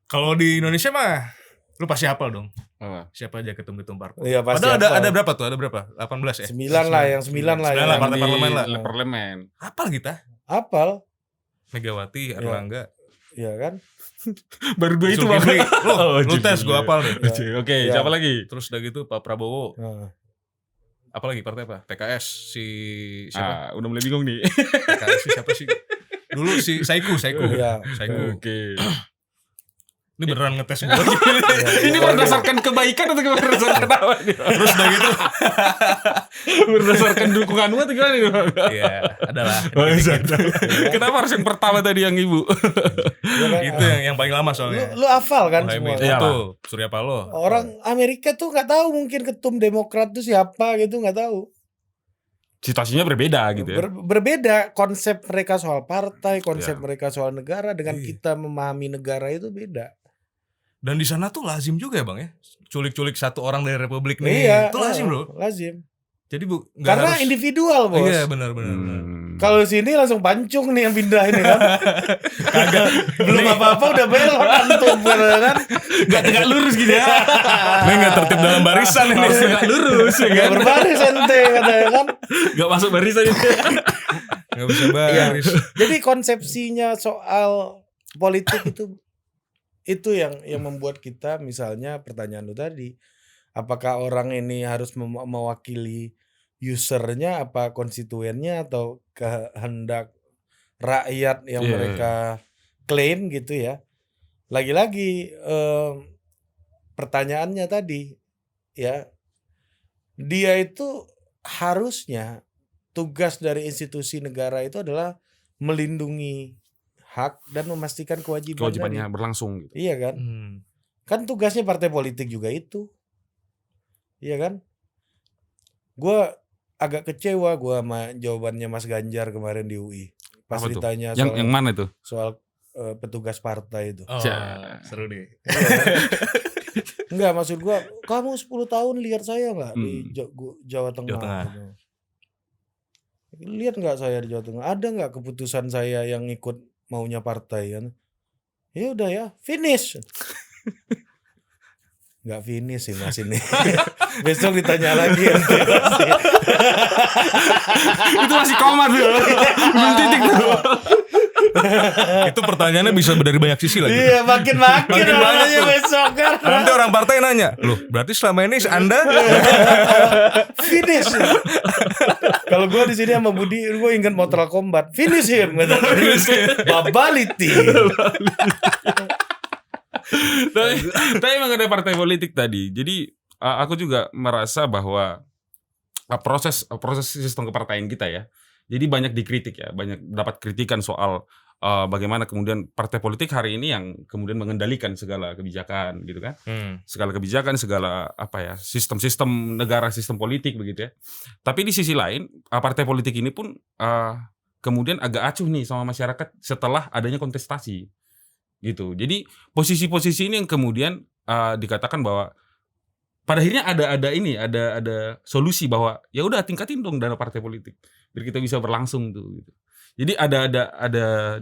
Kalau di Indonesia mah Lu pasti hafal dong. Apa? Siapa aja ketum-ketum parpol. Iya, pasti Padahal hafal. ada berapa tuh? Ada berapa? 18 ya? 9 lah, yang 9 lah. 9 yang lah, partai parlemen lah. Parlemen. Hafal kita. Hafal, Megawati, Erlangga. ya kan? Baru 2 itu Zulkifli. Bang. Lu tes gue hafal nih. Oke, Ya. siapa lagi? Terus udah gitu Pak Prabowo. Nah, Apa lagi partai apa? PKS si siapa? Udah mulai bingung nih. PKS si siapa sih? Dulu si Saiku. Iya. Saiku. Oke. Ini beneran ngetes gue. Ini berdasarkan kebaikan atau berdasarkan apa nih? Terus udah gitu. Berdasarkan dukunganmu atau gimana nih? Bang? Iya, adalah. Kenapa harus yang pertama tadi yang ibu? ya kan? Itu yang paling lama soalnya. Lu hafal kan Mohaimin. semua? Iya. Itu Surya Paloh. Orang Amerika tuh nggak tahu mungkin ketum Demokrat tuh siapa gitu, nggak tahu. Situasinya berbeda gitu ya. Berbeda konsep mereka soal partai, konsep Ya. mereka soal negara dengan Iya. kita memahami negara itu beda. Dan di sana tuh lazim juga ya Bang ya. Culik-culik satu orang dari Republik nih. Iya, Itu lazim Bro. Lazim. Jadi nggak Karena harus, individual, Bos. Iya benar. Kalau sini langsung pancung nih yang pindah ini kan. Kagak belum apa-apa udah belok antum kan. Gak tegak lurus gitu ya. Ini nggak tertib dalam barisan ini. Harus tegak lurus ya Gak kan. berbaris ente katanya kan. Gak masuk barisan itu. Nggak bisa baris. Jadi konsepsinya soal politik itu yang membuat kita, misalnya pertanyaan lu tadi, apakah orang ini harus mewakili usernya, apa konstituennya, atau kehendak rakyat yang Iya. mereka klaim gitu ya. Lagi-lagi pertanyaannya tadi ya, dia itu harusnya tugas dari institusi negara itu adalah melindungi hak dan memastikan Kewajibannya berlangsung gitu. Iya kan? Kan tugasnya partai politik juga itu. Iya kan? Gua agak kecewa sama jawabannya Mas Ganjar kemarin di UI. Pas Apa tuh? ditanya Yang mana itu? soal petugas partai itu. Oh, Ja. seru nih. Enggak, maksud gua, kamu 10 tahun lihat saya enggak di Jawa Tengah? Jawa Tengah. Gitu. Lihat enggak saya di Jawa Tengah? Ada enggak keputusan saya yang ikut maunya partai kan? Ya udah ya, finish. Enggak finish sih Mas ini. Besok ditanya lagi nanti. Itu masih koma tuh. Belum titik tuh. Itu pertanyaannya bisa dari banyak sisi lagi. Iya, makin Makin banyak nanya tuh. besok kan. Nanti orang partai nanya, loh berarti selama ini Anda Finish. Kalau gue di sini sama Budi, gue ingat Mortal Kombat. Finish him. Babaliti. Tapi emang ada partai politik tadi. Jadi aku juga merasa bahwa proses sistem kepartaian kita ya. Jadi banyak dikritik ya, banyak dapat kritikan soal bagaimana kemudian partai politik hari ini yang kemudian mengendalikan segala kebijakan gitu kan. Segala kebijakan, segala sistem-sistem negara, sistem politik begitu ya. Tapi di sisi lain, partai politik ini pun kemudian agak acuh nih sama masyarakat setelah adanya kontestasi. Gitu. Jadi posisi-posisi ini yang kemudian dikatakan bahwa pada akhirnya ada solusi bahwa ya udah tingkatin dong dana partai politik biar kita bisa berlangsung tuh gitu. Jadi ada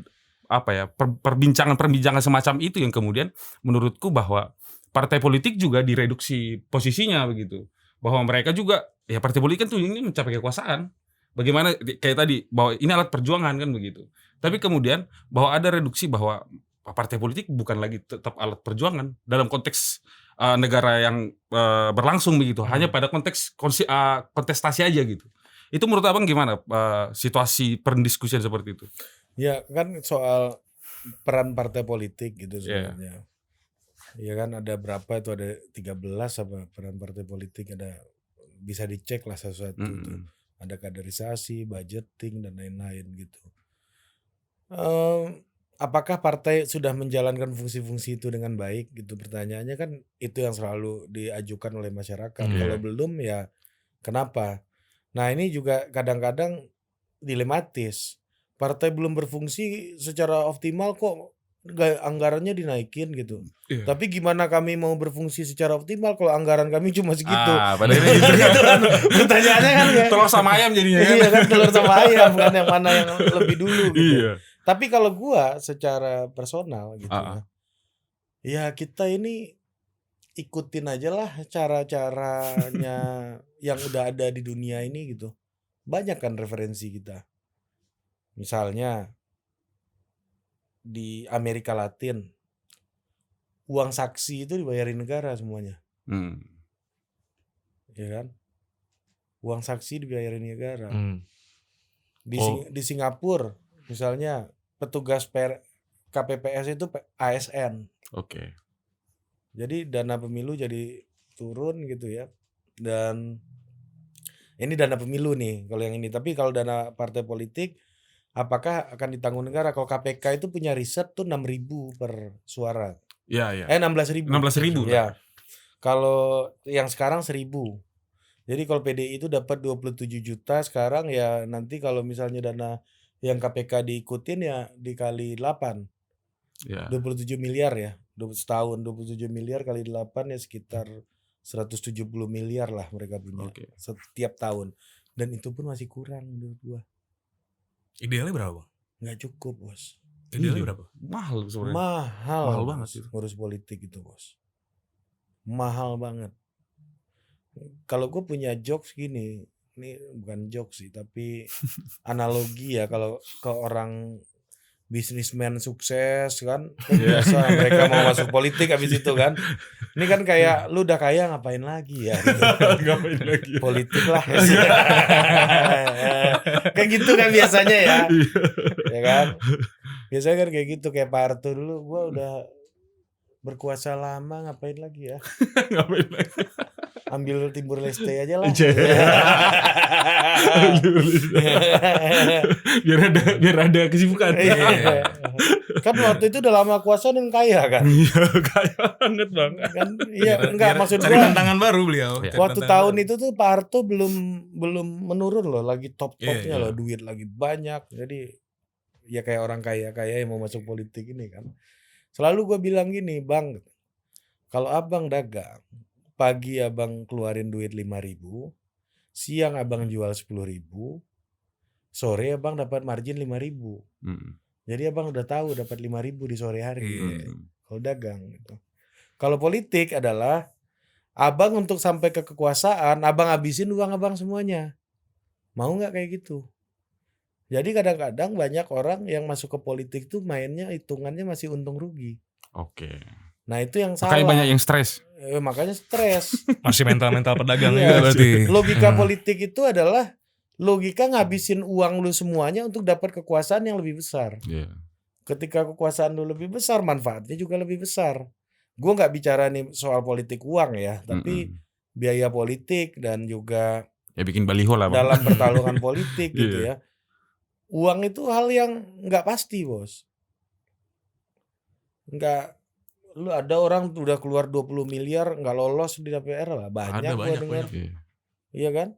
perbincangan semacam itu yang kemudian menurutku bahwa partai politik juga direduksi posisinya begitu. Bahwa mereka juga ya partai politik kan tuh ini mencapai kekuasaan. Bagaimana kayak tadi bahwa ini alat perjuangan kan begitu. Tapi kemudian bahwa ada reduksi bahwa partai politik bukan lagi tetap alat perjuangan dalam konteks negara yang berlangsung begitu, hanya pada konteks kontestasi aja gitu. Itu menurut Abang gimana situasi pendiskusian seperti itu? Ya kan soal peran partai politik gitu sebenarnya. Ya kan ada berapa itu, ada 13 apa peran partai politik, ada bisa dicek lah satu-satu tuh. Ada kaderisasi, budgeting dan lain-lain gitu. Apakah partai sudah menjalankan fungsi-fungsi itu dengan baik gitu, pertanyaannya kan itu yang selalu diajukan oleh masyarakat. Kalau belum ya kenapa? Nah ini juga kadang-kadang dilematis. Partai belum berfungsi secara optimal kok anggarannya dinaikin gitu. Tapi gimana kami mau berfungsi secara optimal kalau anggaran kami cuma segitu? Pada ini Gitu kan. Pertanyaannya kan ya. telur sama ayam jadinya kan. Iya kan, telur sama ayam kan, yang mana yang lebih dulu gitu. Iya. Tapi kalau gua secara personal gitu ya kita ini ikutin aja lah cara-caranya yang udah ada di dunia ini gitu. Banyak kan referensi kita. Misalnya di Amerika Latin, uang saksi itu dibayarin negara semuanya, ya kan? Uang saksi dibayarin negara. Di Singapura, misalnya petugas KPPS itu ASN. Oke. Jadi dana pemilu jadi turun gitu ya. Dan ini dana pemilu nih kalau yang ini. Tapi kalau dana partai politik, apakah akan ditanggung negara? Kalau KPK itu punya riset tuh 6.000 per suara. Iya. 16.000. 16.000. Ya. Kalau yang sekarang 1.000. Jadi kalau PDI itu dapat 27 juta sekarang, ya nanti kalau misalnya dana yang KPK diikutin ya dikali 8. Ya. 27 miliar ya. Setahun 27 miliar kali 8 ya sekitar 170 miliar lah mereka punya setiap tahun. Dan itu pun masih kurang menurut gua. Idealnya berapa, Bang? Nggak cukup, Bos. Idealnya berapa? Mahal sebenarnya. Mahal banget itu. Ngurus politik itu, Bos. Mahal banget. Kalau gue punya jokes gini, ini bukan jokes sih, tapi analogi ya, kalau ke orang bisnismen sukses kan biasa mereka mau masuk politik habis itu kan. Ini kan kayak lu udah kaya ngapain lagi ya gitu. Ngapain lagi? Politik lah. Kayak gitu kan biasanya ya. Ya kan? Biasanya kan kayak gitu, kayak Pak Harto dulu, gua udah berkuasa lama ngapain lagi ya? Ngapain lagi? Ambil Timur Leste aja lah. biar ada kesibukan. Kan waktu itu udah lama kuasa dan kaya kan. Iya, kaya banget Bang. Kan iya, enggak maksud cari gua tantangan baru beliau. waktu tahun itu tuh Pak Harto belum menurun loh, lagi top-topnya Iya. loh, duit lagi banyak. Jadi ya kayak orang kaya-kaya yang mau masuk politik ini kan. Selalu gue bilang gini, Bang, kalau abang dagang, pagi abang keluarin duit 5.000, siang abang jual 10.000, sore abang dapat margin 5.000. Jadi abang udah tahu dapat 5.000 di sore hari. Kalau dagang gitu. Kalau politik adalah abang untuk sampai ke kekuasaan, abang habisin uang abang semuanya. Mau nggak kayak gitu? Jadi kadang-kadang banyak orang yang masuk ke politik tuh mainnya hitungannya masih untung rugi. Oke. Nah itu yang salah. Makanya banyak yang stres. Makanya stres. Masih mental-mental pedagang Iya. juga berarti. Logika politik itu adalah logika ngabisin uang lu semuanya untuk dapat kekuasaan yang lebih besar. Yeah. Ketika kekuasaan lu lebih besar, manfaatnya juga lebih besar. Gue nggak bicara nih soal politik uang ya, tapi biaya politik dan juga ya bikin baliho lah Bang. Dalam pertarungan politik gitu ya. Uang itu hal yang nggak pasti, Bos. Nggak, lu ada orang udah keluar 20 miliar nggak lolos di DPR lah, banyak gua dengar. Iya kan?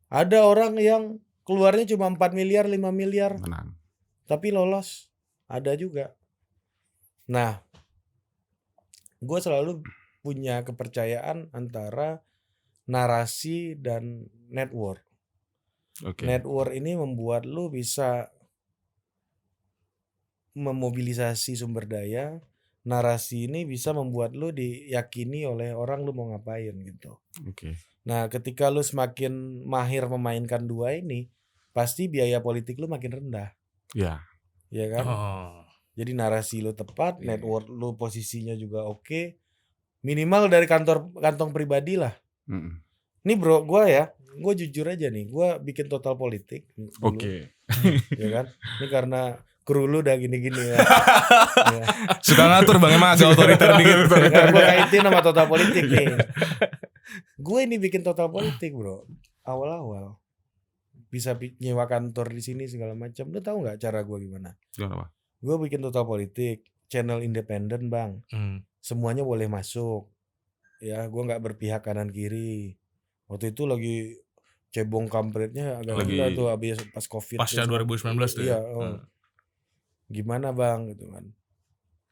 Ada orang yang keluarnya cuma 4 miliar, 5 miliar. Menang. Tapi lolos. Ada juga. Nah, gue selalu punya kepercayaan antara narasi dan network. Network ini membuat lu bisa memobilisasi sumber daya. Narasi ini bisa membuat lu diyakini oleh orang lu mau ngapain gitu. Nah, ketika lu semakin mahir memainkan dua ini, pasti biaya politik lu makin rendah. Iya kan? Jadi narasi lu tepat, network lu posisinya juga oke. Minimal dari kantong pribadi lah. Nih bro, gue jujur aja nih, gue bikin Total Politik dulu. Ya kan? Ini karena kru lu udah gini-gini ya. Suka ngatur Bang, emang agak otoriter dikit. Gue kaitin sama Total Politik nih. Gue ini bikin Total Politik bro, awal-awal. Bisa nyewa kantor di sini segala macam. Lu tahu nggak cara gue gimana? Gue bikin Total Politik, channel independen Bang. Semuanya boleh masuk. Ya, gue nggak berpihak kanan kiri. Waktu itu lagi cebong kampretnya agak gila tuh habis pas Covid. Pasca 2019 tuh. Iya. Gimana Bang gitu kan?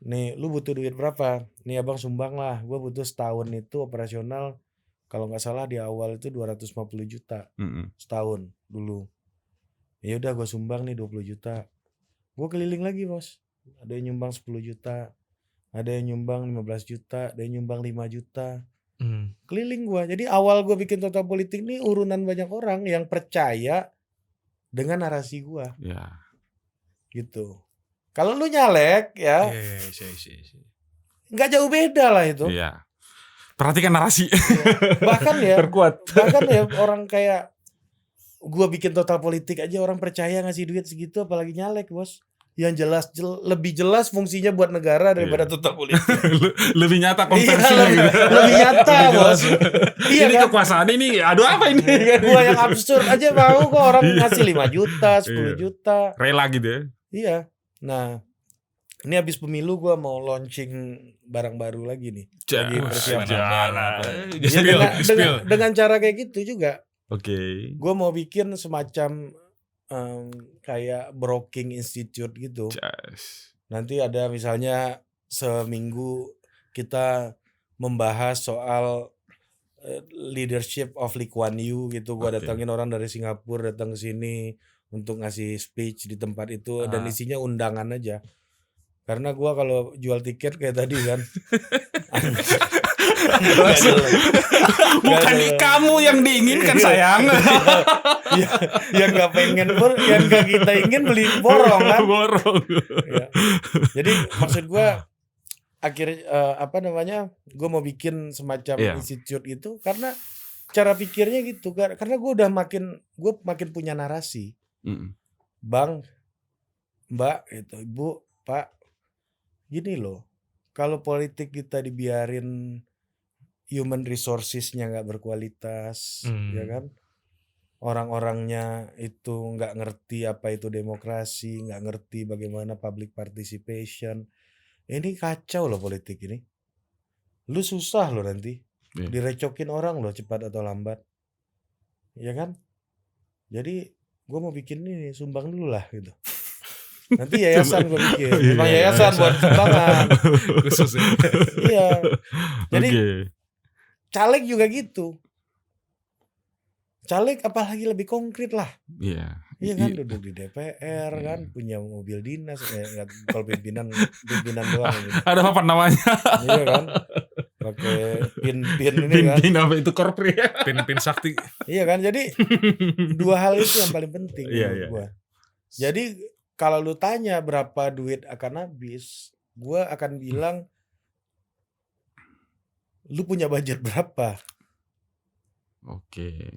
Nih, lu butuh duit berapa? Nih abang sumbang lah. Gue butuh setahun itu operasional. Kalau nggak salah di awal itu 250 juta setahun dulu. Ya udah gue sumbang nih 20 juta. Gue keliling lagi bos. Ada yang nyumbang 10 juta. ada yang nyumbang 15 juta, ada yang nyumbang 5 juta. Hmm. Keliling gua. Jadi awal gua bikin Total Politik nih urunan banyak orang yang percaya dengan narasi gua Ya. gitu. Kalau lu nyalek ya Iya. nggak jauh beda lah itu. Iya. Perhatikan narasi. Bahkan Terkuat. ya orang kayak gua bikin Total Politik aja orang percaya ngasih duit segitu apalagi nyalek, Bos. Yang lebih jelas fungsinya buat negara daripada Iya. Total Politik. Lebih nyata Iya, konversinya gitu. lebih nyata, Bos. Iya Ini kan? kekuasaan ini, aduh apa ini? Gua yang absurd aja mau kok orang Iya. ngasih 5 juta, 10 Iya. juta. Rela gitu ya. Iya. Nah, ini habis pemilu gua mau launching barang baru lagi nih. Lagi persiapan. Ya, dengan cara kayak gitu juga. Oke. Gua mau bikin semacam kayak broking institute gitu. Jas. Nanti ada misalnya seminggu kita membahas soal leadership of Lee Kuan Yew gitu. Gua Oke. datangin orang dari Singapura datang ke sini untuk ngasih speech di tempat itu dan isinya undangan aja. Karena gua kalau jual tiket kayak tadi kan. Bukan kamu yang diinginkan sayang. Yang nggak pengen pun, yang nggak kita ingin beli borong kan. Borong. Ya. Jadi maksud gua akhirnya gue mau bikin semacam institute gitu karena cara pikirnya gitu kan, karena gue makin punya narasi. Bang, Mbak gitu, Ibu, Pak, gini loh, kalau politik kita dibiarin human resources-nya nggak berkualitas, ya kan, orang-orangnya itu nggak ngerti apa itu demokrasi, nggak ngerti bagaimana public participation. Ini kacau loh politik ini. Lu susah loh nanti. Direcokin orang loh cepat atau lambat. Ya kan? Jadi gue mau bikin ini, sumbang dulu lah gitu. Nanti yayasan gue bikin. Memang yayasan buat sumbangan. Khusus ya. Iya. Jadi caleg juga gitu. Caleg apalagi lebih konkret lah. Iya. Iya kan, duduk di DPR kan, punya mobil dinas, kalau pimpinan doang gitu. Ada apa namanya? Iya kan, pakai pin ini kan. Pin apa itu korpri? Pin sakti. Iya kan, jadi dua hal itu yang paling penting menurut gua. Jadi kalau lu tanya berapa duit akan habis, gua akan bilang lu punya budget berapa. Oke.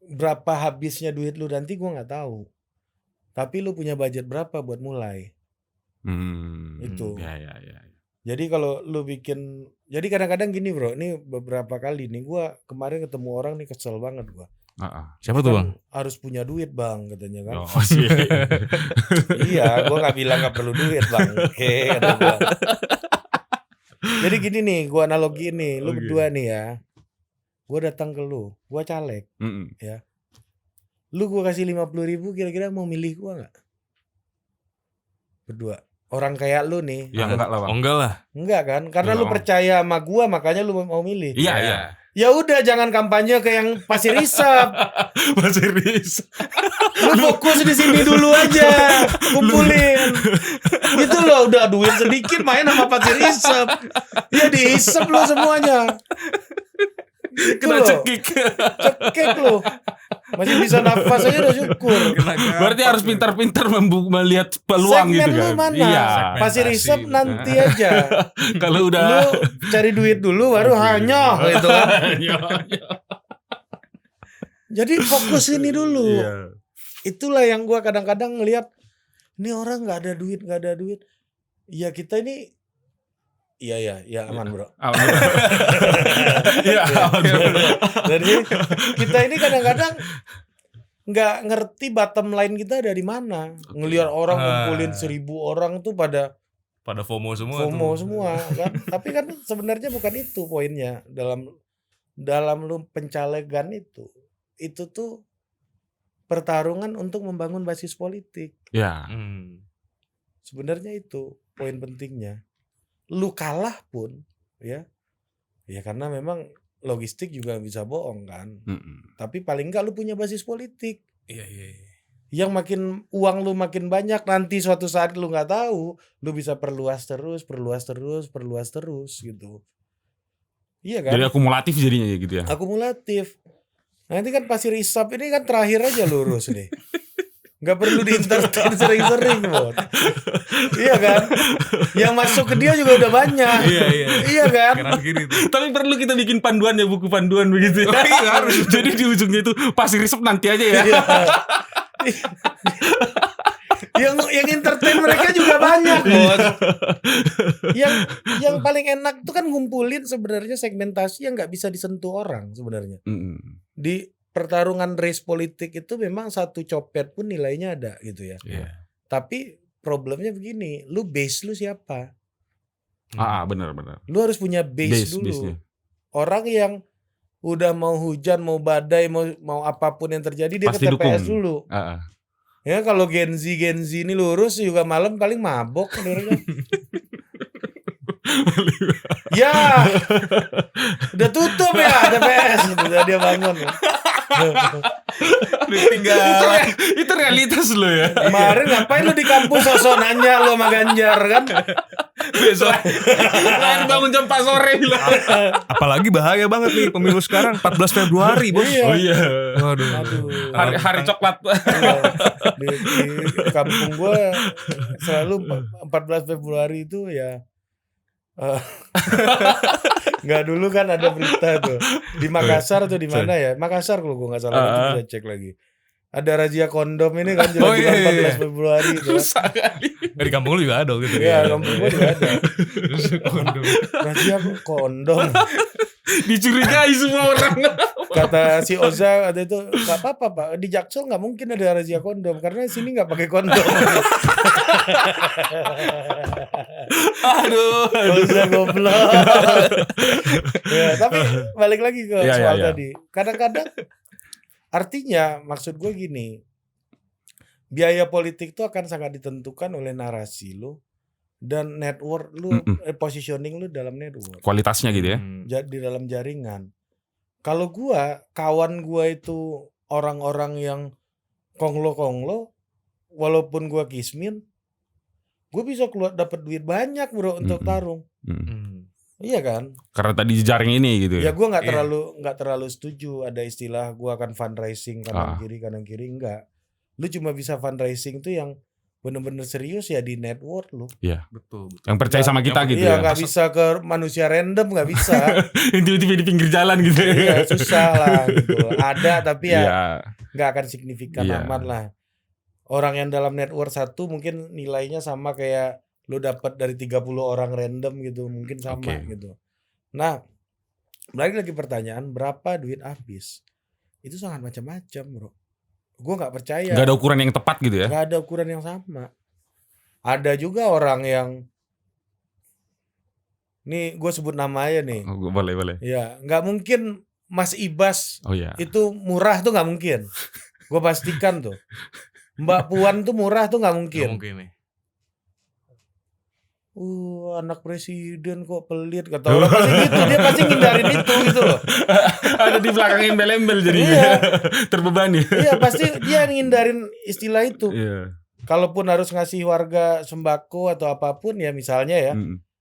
Berapa habisnya duit lu nanti gua nggak tahu. Tapi lu punya budget berapa buat mulai? Itu. Ya. Jadi kalau lu bikin, jadi kadang-kadang gini bro, ini beberapa kali nih gua kemarin ketemu orang nih kesel banget gua. Siapa tuh bang? Harus punya duit bang katanya kan. Oh sih. Iya, gua nggak bilang nggak perlu duit bang. Oke, kata gua. Jadi gini nih, gua analogi nih, lu berdua nih ya. Gue datang ke lu, gue caleg, ya. Lu gue kasih 50.000, kira-kira mau milih gue nggak? Berdua, orang kayak lu nih. Ya enggak lah bang. Enggak lah. Enggak kan? Karena lu percaya sama gue, makanya lu mau milih. Iya. Ya udah, jangan kampanye ke yang Pasir Isap. Pasir Isap. Lu fokus di sini dulu aja, kumpulin. Gitu loh, udah duit sedikit main sama Pasir Isap. Ya diisep lu semuanya. Kena cekik lo, masih bisa nafas aja udah syukur. Berarti harus pintar-pintar melihat peluang segmen gitu kan. Lu mana? Iya. Pasir Isap nanti aja. Kalau udah lu cari duit dulu baru hanya gitu kan. Jadi fokus ini dulu. Iya. Itulah yang gua kadang-kadang ngelihat, ini orang nggak ada duit. Ya kita ini Iya aman bro. Iya aman bro. Jadi kita ini kadang-kadang nggak ngerti bottom line kita dari mana. Ngelihat orang ngumpulin 1.000 orang tuh pada FOMO semua. Kan. Tapi kan sebenarnya bukan itu poinnya dalam lu pencalegan itu. Itu tuh pertarungan untuk membangun basis politik. Ya. Sebenarnya itu poin pentingnya. Lu kalah pun ya karena memang logistik juga bisa bohong kan. Tapi paling enggak lu punya basis politik. Iya. Yang makin uang lu makin banyak, nanti suatu saat lu nggak tahu, lu bisa perluas terus gitu. Iya kan? Jadi akumulatif jadinya gitu ya. Akumulatif. Nanti kan pasir isap ini kan terakhir aja lurus nih. Nggak perlu di-entertain sering-sering, Bot. Iya kan? Yang masuk ke dia juga udah banyak. Iya kan? Kanan kiri tuh. Tapi perlu kita bikin panduan ya, buku panduan begitu ya. Oh, iya, harus. Jadi di ujungnya itu pasir isep nanti aja ya. Iya. yang entertain mereka juga banyak, Bos. Yang paling enak tuh kan ngumpulin sebenarnya segmentasi yang nggak bisa disentuh orang sebenarnya. Di pertarungan race politik itu memang satu copet pun nilainya ada gitu ya. Iya. Tapi problemnya begini, lu base lu siapa? Benar. Lu harus punya base dulu. Base-nya. Orang yang udah mau hujan, mau badai, mau apapun yang terjadi dia Pasti ke TPS dukung. dulu. Ya kalau Gen Z ini lurus juga malam paling mabok sebenarnya. Ya, udah tutup ya TPS gitu, dia bangun. Itu realitas lo ya. Kemarin ngapain lu di kampus sosok nanya lu sama Ganjar kan? Besok Bangun jam 4 sore lah. apalagi bahaya banget nih pemilu sekarang 14 Februari, Bos. Iya. Oh iya. Waduh. Hari coklat. di kampung gue selalu 14 Februari itu ya nggak, dulu kan ada berita tuh di Makassar atau di mana ya, Makassar kalau gue nggak salah, nanti bisa cek lagi, ada razia kondom ini kan jelang 14 Februari itu kan. Di kampung lu juga ada gitu Iya, kampung gue juga ada Kondom. razia kondom. Dicurigai semua orang. Kata si Oza ada itu, nggak apa-apa Pak, di Jaksel nggak mungkin ada razia kondom karena sini nggak pakai kondom. Aduh. Oza goblok. Ya, tapi balik lagi ke soal tadi. Kadang-kadang artinya maksud gue gini, biaya politik itu akan sangat ditentukan oleh narasi lu dan network lu, positioning lu dalam network. Kualitasnya gitu ya. Di dalam jaringan. Kalau kawan gua itu orang-orang yang konglo, walaupun gua kismin, gua bisa keluar dapat duit banyak bro untuk tarung. Iya kan? Karena tadi jaring ini gitu ya. Gua nggak terlalu setuju ada istilah gua akan fundraising kanan kiri enggak. Lu cuma bisa fundraising tuh yang bener-bener serius ya di network lu. Iya. Betul. Yang percaya sama kita gitu ya. Iya, ya. nggak bisa ke manusia random, nggak bisa. Tiba-tiba di pinggir jalan gitu. Iya, susah lah gitu. Ada tapi ya nggak akan signifikan amat lah. Orang yang dalam network satu mungkin nilainya sama kayak lu dapat dari 30 orang random gitu, mungkin sama gitu. Nah, balik lagi pertanyaan, berapa duit habis? Itu sangat macam-macam, bro. Gue nggak percaya. Gak ada ukuran yang tepat gitu ya? Gak ada ukuran yang sama. Ada juga orang yang, nih gue sebut nama aja nih. Boleh. Ya, nggak mungkin Mas Ibas itu murah tuh nggak mungkin. Gue pastikan tuh. Mbak Puan tuh murah tuh nggak mungkin. Gak mungkin nih. Anak presiden kok pelit, kata orang pasti gitu, dia pasti ngindarin itu gitu loh. Ada di belakang embel-embel jadinya. Iya. Terbebani. Iya, pasti dia ngindarin istilah itu. Iya. Kalaupun harus ngasih warga sembako atau apapun ya misalnya ya,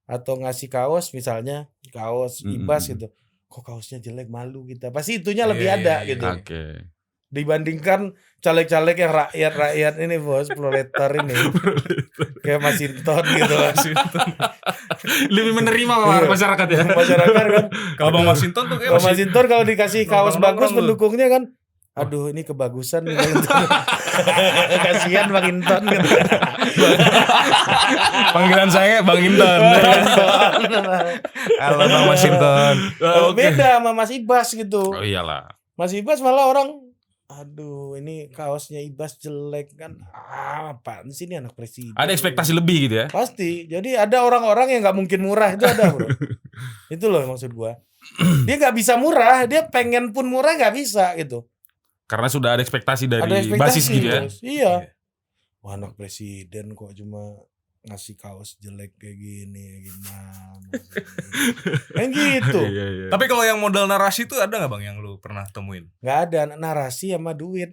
atau ngasih kaos misalnya, kaos Ibas gitu. Kok kaosnya jelek, malu kita. Pasti itunya lebih ada gitu. Oke. Dibandingkan caleg-caleg yang rakyat ini bos, proletar ini. Kayak Mas Hinton gitu. Lebih menerima masyarakat ya. Masyarakat kan. Kalau Bang Mas Hinton tuh kayak Mas Hinton kalau dikasih kaos bagus pendukungnya kan, aduh ini kebagusan nih. Kasihan Bang Hinton gitu. Panggilan saya Bang Hinton. Halo Bang Mas Hinton. Beda sama Mas Ibas gitu. Oh iyalah. Mas Ibas malah orang, aduh ini kaosnya Ibas jelek kan, apaan sih ini anak presiden. Ada ekspektasi lebih gitu ya. Pasti. Jadi ada orang-orang yang nggak mungkin murah, itu ada bro. Itu loh maksud gua. Dia nggak bisa murah, dia pengen pun murah nggak bisa gitu. Karena sudah ada ekspektasi dari basis gitu ya. Iya. Wah, anak presiden kok cuma ngasih kaos jelek kayak gini, gimana? Kan gitu. Iya. Tapi kalau yang modal narasi itu ada nggak Bang yang lu pernah temuin? Nggak ada narasi sama duit.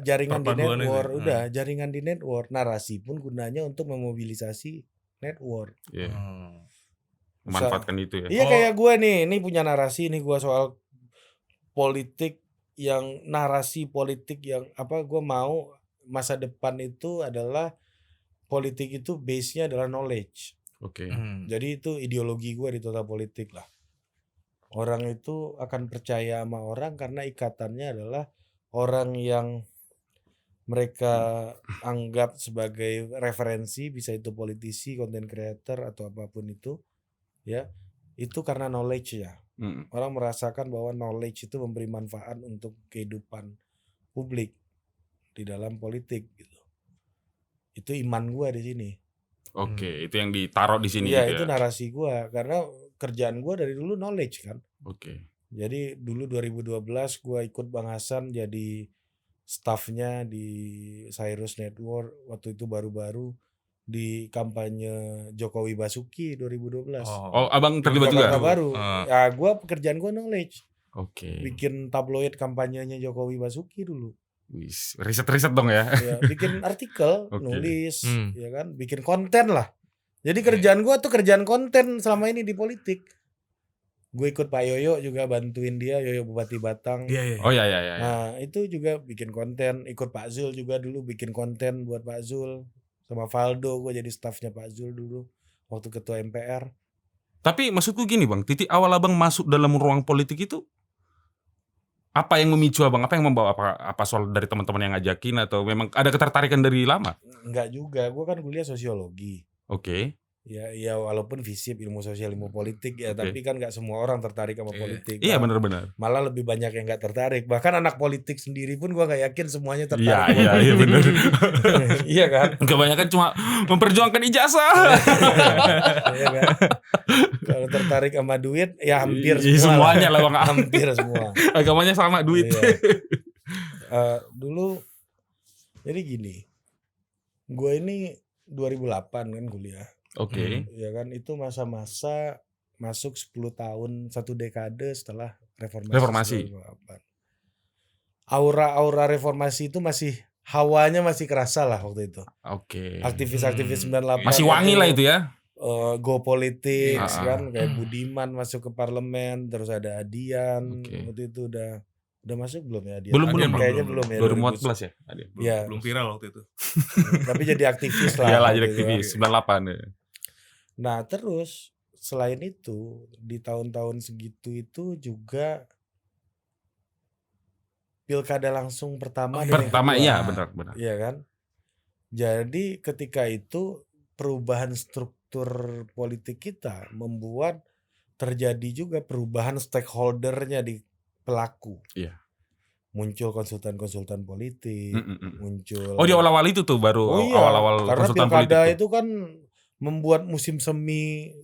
jaringan di Perpaduan itu network, ya? udah jaringan di network, narasi pun gunanya untuk memobilisasi network. Iya. Sa Memanfaatkan itu ya. Iya kayak gue nih, ini punya narasi nih gue soal politik yang narasi politik yang gue mau masa depan itu adalah politik itu base-nya adalah knowledge. Oke. Jadi itu ideologi gue di total politik lah. Orang itu akan percaya sama orang karena ikatannya adalah orang yang mereka anggap sebagai referensi, bisa itu politisi, content creator atau apapun itu, ya. Itu karena knowledge ya. Orang merasakan bahwa knowledge itu memberi manfaat untuk kehidupan publik di dalam politik gitu. Itu iman gua di sini. Oke, itu yang ditaruh di sini Iya, gitu itu ya. narasi gua karena kerjaan gua dari dulu knowledge kan. Oke. Jadi dulu 2012 gua ikut Bang Hasan jadi staffnya di Cyrus Network, waktu itu baru-baru di kampanye Jokowi Basuki 2012. Oh, abang Di terlibat juga? Jakarta Baru. Ya pekerjaan gua knowledge. Oke. Bikin tabloid kampanyenya Jokowi Basuki dulu. Wis, riset-riset dong ya. Ya, bikin artikel, Oke. nulis, ya kan, bikin konten lah. Jadi kerjaan gua tuh kerjaan konten selama ini di politik. Gue ikut Pak Yoyo juga bantuin dia, Yoyo Bupati Batang. Oh ya. Nah, itu juga bikin konten, ikut Pak Zul juga dulu bikin konten buat Pak Zul. Sama Valdo gue jadi staffnya Pak Zul dulu waktu ketua MPR. Tapi maksudku gini bang, titik awal abang masuk dalam ruang politik itu apa yang memicu abang? Apa yang membawa? Apa soal dari teman-teman yang ngajakin atau memang ada ketertarikan dari lama? Enggak juga, gue kan kuliah sosiologi. Oke. Ya walaupun FISIP ilmu sosial ilmu politik ya, tapi kan nggak semua orang tertarik sama politik. Iya benar-benar. Malah lebih banyak yang nggak tertarik. Bahkan anak politik sendiri pun gua nggak yakin semuanya tertarik. Iya benar. Iya kan? Kebanyakan cuma memperjuangkan ijazah. Iya kan? Kalau tertarik sama duit ya hampir semuanya lah bang. Hampir semua. Agamanya sama duit. Iya. Dulu jadi gini, gue ini 2008 kan kuliah. Oke. Ya kan itu masa-masa masuk 10 tahun 1 dekade setelah reformasi. 2008. Aura reformasi itu hawanya masih kerasa lah waktu itu. Oke. Aktivis-aktivis 98 masih wangi lah itu ya. Go politics kan kayak Budiman masuk ke parlemen, terus ada Adian. Waktu itu udah masuk belum ya Adian? Belum Kayaknya belum ya. 2014 ya. Ya. Belum viral waktu itu. Tapi jadi aktivis lah. Iyalah jadi aktivis 98 ya. Nah terus selain itu di tahun-tahun segitu itu juga pilkada langsung pertama. Pertama iya benar. Iya kan. Jadi ketika itu perubahan struktur politik kita membuat terjadi juga perubahan stakeholdernya di pelaku. Iya. Muncul konsultan-konsultan politik, muncul. Oh di awal-awal itu tuh baru awal-awal karena konsultan pilkada politik itu kan membuat musim semi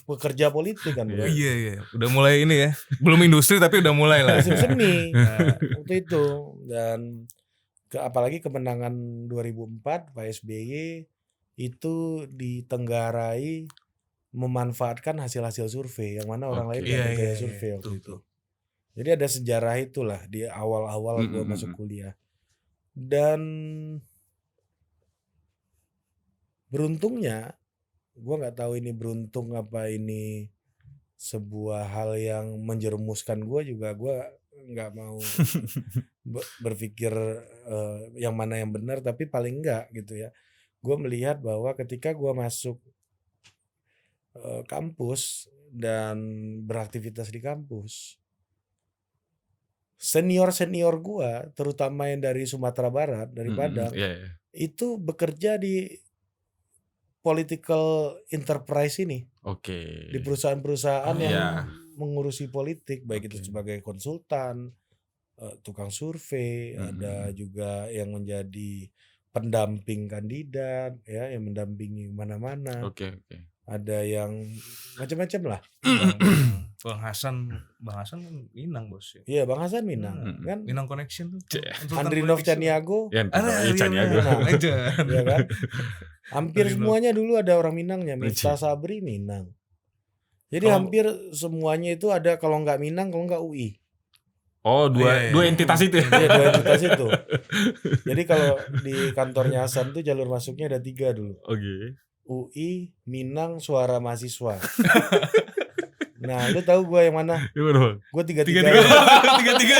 pekerja politik kan. Iya. Udah mulai ini ya. Belum industri tapi udah mulai lah. Musim semi. Waktu itu dan apalagi kemenangan 2004 Pak SBY itu ditenggarai memanfaatkan hasil-hasil survei yang mana orang lain nggak percaya survei waktu itu. Jadi ada sejarah itulah di awal-awal gue masuk kuliah. Dan beruntungnya, gue nggak tahu ini beruntung apa ini sebuah hal yang menjerumuskan gue juga. Gue nggak mau berpikir yang mana yang benar, tapi paling enggak gitu ya. Gue melihat bahwa ketika gue masuk kampus dan beraktivitas di kampus, senior gue terutama yang dari Sumatera Barat, dari Padang, itu bekerja di political enterprise ini. Di perusahaan-perusahaan yang mengurusi politik, baik itu sebagai konsultan, tukang survei, ada juga yang menjadi pendamping kandidat ya, yang mendampingi mana-mana. Ada yang macam-macam lah. Bang Hasan kan Minang bos ya. Iya Bang Hasan Minang kan. Minang Connection tuh. Andrinov Caniago. Caniago. Ya kan. Hampir semuanya dulu ada orang Minangnya. Miftah Sabri Minang. Jadi hampir semuanya itu ada kalau nggak Minang, kalau nggak UI. Oh, dua entitas itu ya. Iya, 2 entitas itu. Jadi kalau di kantornya Hasan tuh jalur masuknya ada 3 dulu. Oke. UI, Minang, Suara Mahasiswa. Nah, lu tahu gue yang mana? Gimana, Bang? Gue 3-3. Tiga-tiga.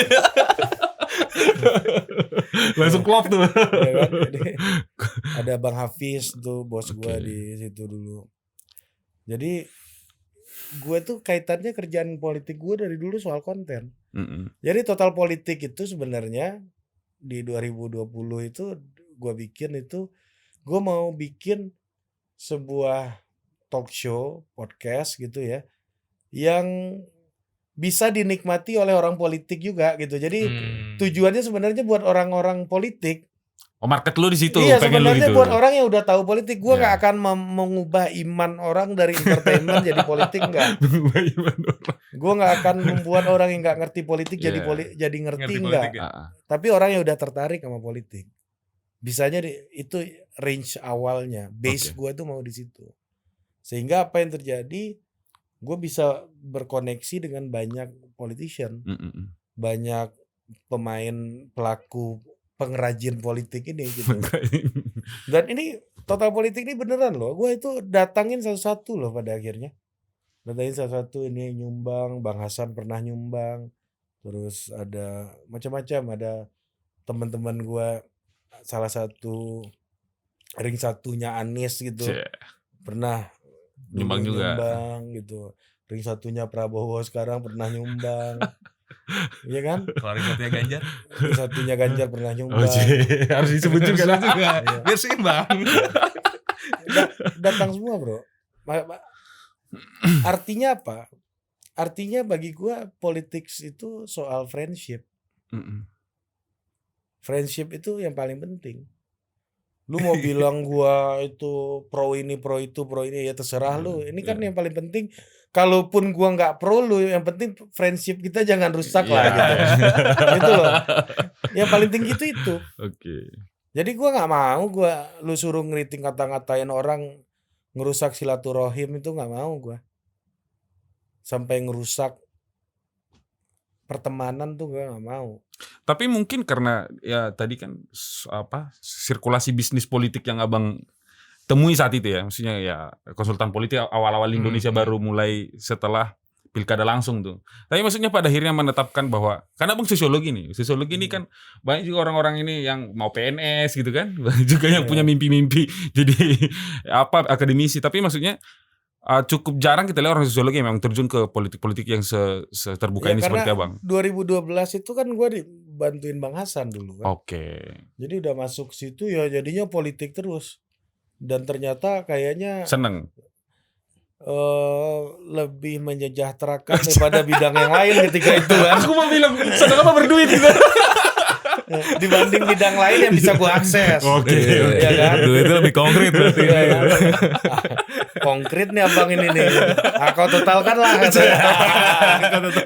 Langsung klop tuh. Ya kan? Jadi, ada Bang Hafiz tuh bos gue Oke. di situ dulu. Jadi gue tuh kaitannya kerjaan politik gue dari dulu soal konten. Jadi total politik itu sebenarnya di 2020 itu gue bikin itu, gue mau bikin sebuah talk show, podcast gitu ya, yang bisa dinikmati oleh orang politik juga gitu. Jadi tujuannya sebenarnya buat orang-orang politik. Oh, market lu di situ, Iya, pengen lu sebenarnya gitu. buat orang yang udah tahu politik. Gue Ya. nggak akan mengubah iman orang dari entertainment jadi politik, enggak. Gue nggak akan membuat orang yang nggak ngerti politik jadi Iya. jadi ngerti, Ngerti enggak. politik ya? Tapi orang yang udah tertarik sama politik. Bisanya itu range awalnya, base gue tuh mau di situ. Sehingga apa yang terjadi, gue bisa berkoneksi dengan banyak politician, banyak pemain pelaku pengrajin politik ini gitu. Dan ini total politik ini beneran loh. Gue itu datangin satu-satu loh pada akhirnya. Datangin satu-satu, ini nyumbang, Bang Hasan pernah nyumbang. Terus ada macam-macam, ada teman-teman gue, salah satu ring satunya Anies gitu. Pernah Nyumbang juga. Nyumbang gitu. Ring satunya Prabowo sekarang pernah nyumbang. Iya kan? Kalau ring satunya Ganjar. Ring satunya Ganjar pernah nyumbang. Harus disebut juga lah. Biar seimbang. Datang semua bro. Artinya apa? Artinya bagi gua politik itu soal friendship. Friendship itu yang paling penting. Lu mau bilang gua itu pro ini, pro itu, pro ini, ya terserah lu. Ini kan yang paling penting. Kalaupun gua nggak pro lu, yang penting friendship kita jangan rusak lah gitu. Gitu loh. Yang paling tinggi itu. Oke. Jadi gua nggak mau lu suruh ngeriting kata-ngatain orang, ngerusak silaturahim, itu nggak mau gua. Sampai ngerusak pertemanan tuh gue nggak mau. Tapi mungkin karena ya tadi kan sirkulasi bisnis politik yang abang temui saat itu ya, maksudnya ya konsultan politik awal-awal Indonesia baru mulai setelah pilkada langsung tuh. Tapi maksudnya pada akhirnya menetapkan bahwa karena abang sosiologi ini kan banyak juga orang-orang ini yang mau PNS gitu kan, banyak juga yang punya mimpi-mimpi jadi akademisi. Tapi maksudnya cukup jarang kita lihat orang sosiologi yang memang terjun ke politik-politik yang terbuka ini seperti abang. 2012 itu kan gue dibantuin Bang Hasan dulu kan. Oke. Jadi udah masuk situ ya jadinya politik terus. Dan ternyata kayaknya seneng. Lebih menyejahterakan daripada bidang yang lain ketika itu kan. Aku mau bilang seneng apa berduit gitu. Dibanding bidang lain yang bisa gue akses. Oke. Ya kan? Duit itu lebih konkret berarti. Ya, kan? Konkret nih abang ini nih. Kau totalkan lah katanya.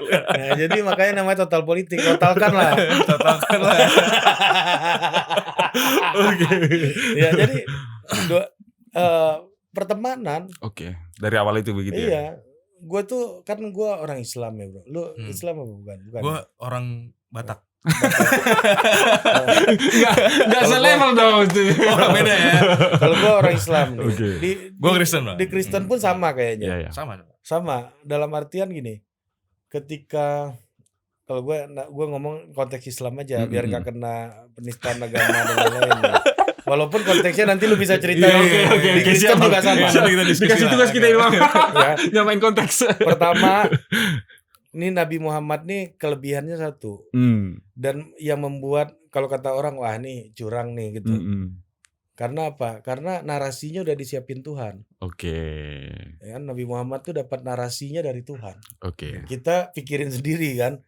Nah, jadi makanya namanya total politik. Totalkan lah. Oke. Ya jadi pertemanan. Oke. Dari awal itu begitu ya. Iya. Gue tuh kan gue orang Islam ya bro. Lu Islam apa bukan? Gue orang Batak. Enggak selevel dong itu. Orang beda ya. Kalau gue orang Islam nih. Oke. Gue Kristen lah. Di Kristen pun sama kayaknya. Iya, iya. Sama. Dalam artian gini. Ketika kalau gue ngomong konteks Islam aja biar gak kena penistaan agama dan lain-lain. Walaupun konteksnya nanti lu bisa cerita di Kristen juga sama. Dikasih tugas kita Bang. Nyamain konteks. Pertama, ini Nabi Muhammad nih kelebihannya satu. Dan yang membuat kalau kata orang wah nih curang nih gitu. Karena apa? Karena narasinya udah disiapin Tuhan. Oke. Ya, Nabi Muhammad tuh dapat narasinya dari Tuhan. Oke. Kita pikirin sendiri kan.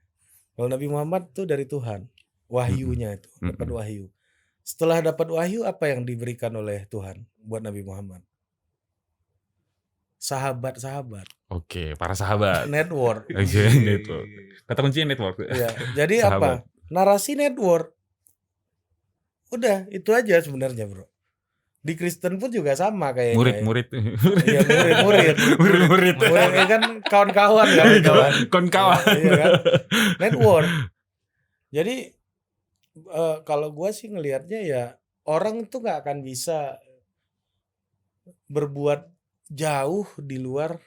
Kalau Nabi Muhammad tuh dari Tuhan. Wahyunya itu, dapat wahyu. Setelah dapat wahyu, apa yang diberikan oleh Tuhan buat Nabi Muhammad? Sahabat-sahabat. Oke, para sahabat. Network. Oke, network. Kata kuncinya network. Ya, jadi sahabat. Apa? Narasi network. Udah, itu aja sebenarnya, bro. Di Kristen pun juga sama kayaknya. Murid. Iya, murid. Murid kan kawan-kawan kan. Kawan-kawan. Iya kan? Network. Jadi kalau gua sih ngelihatnya ya orang tuh nggak akan bisa berbuat jauh di luar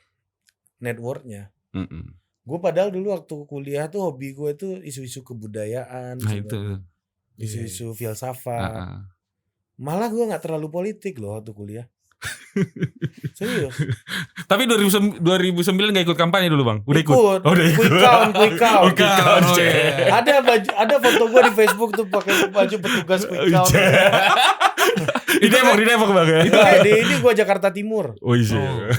network-nya. Mhm. Gue padahal dulu waktu kuliah tuh hobi gue itu isu-isu kebudayaan, Nah itu. isu-isu filsafat. Heeh. Malah gue nggak terlalu politik loh waktu kuliah. Serius. Tapi 2009 nggak ikut kampanye dulu bang? Udah ikut? Ikut. Oh, udah ikut. Quick count. Quick count. Oh, iya. Ada foto gue di Facebook tuh pakai baju petugas quick count. Di Depok bang ya? Ini gue Jakarta Timur. Oh iya.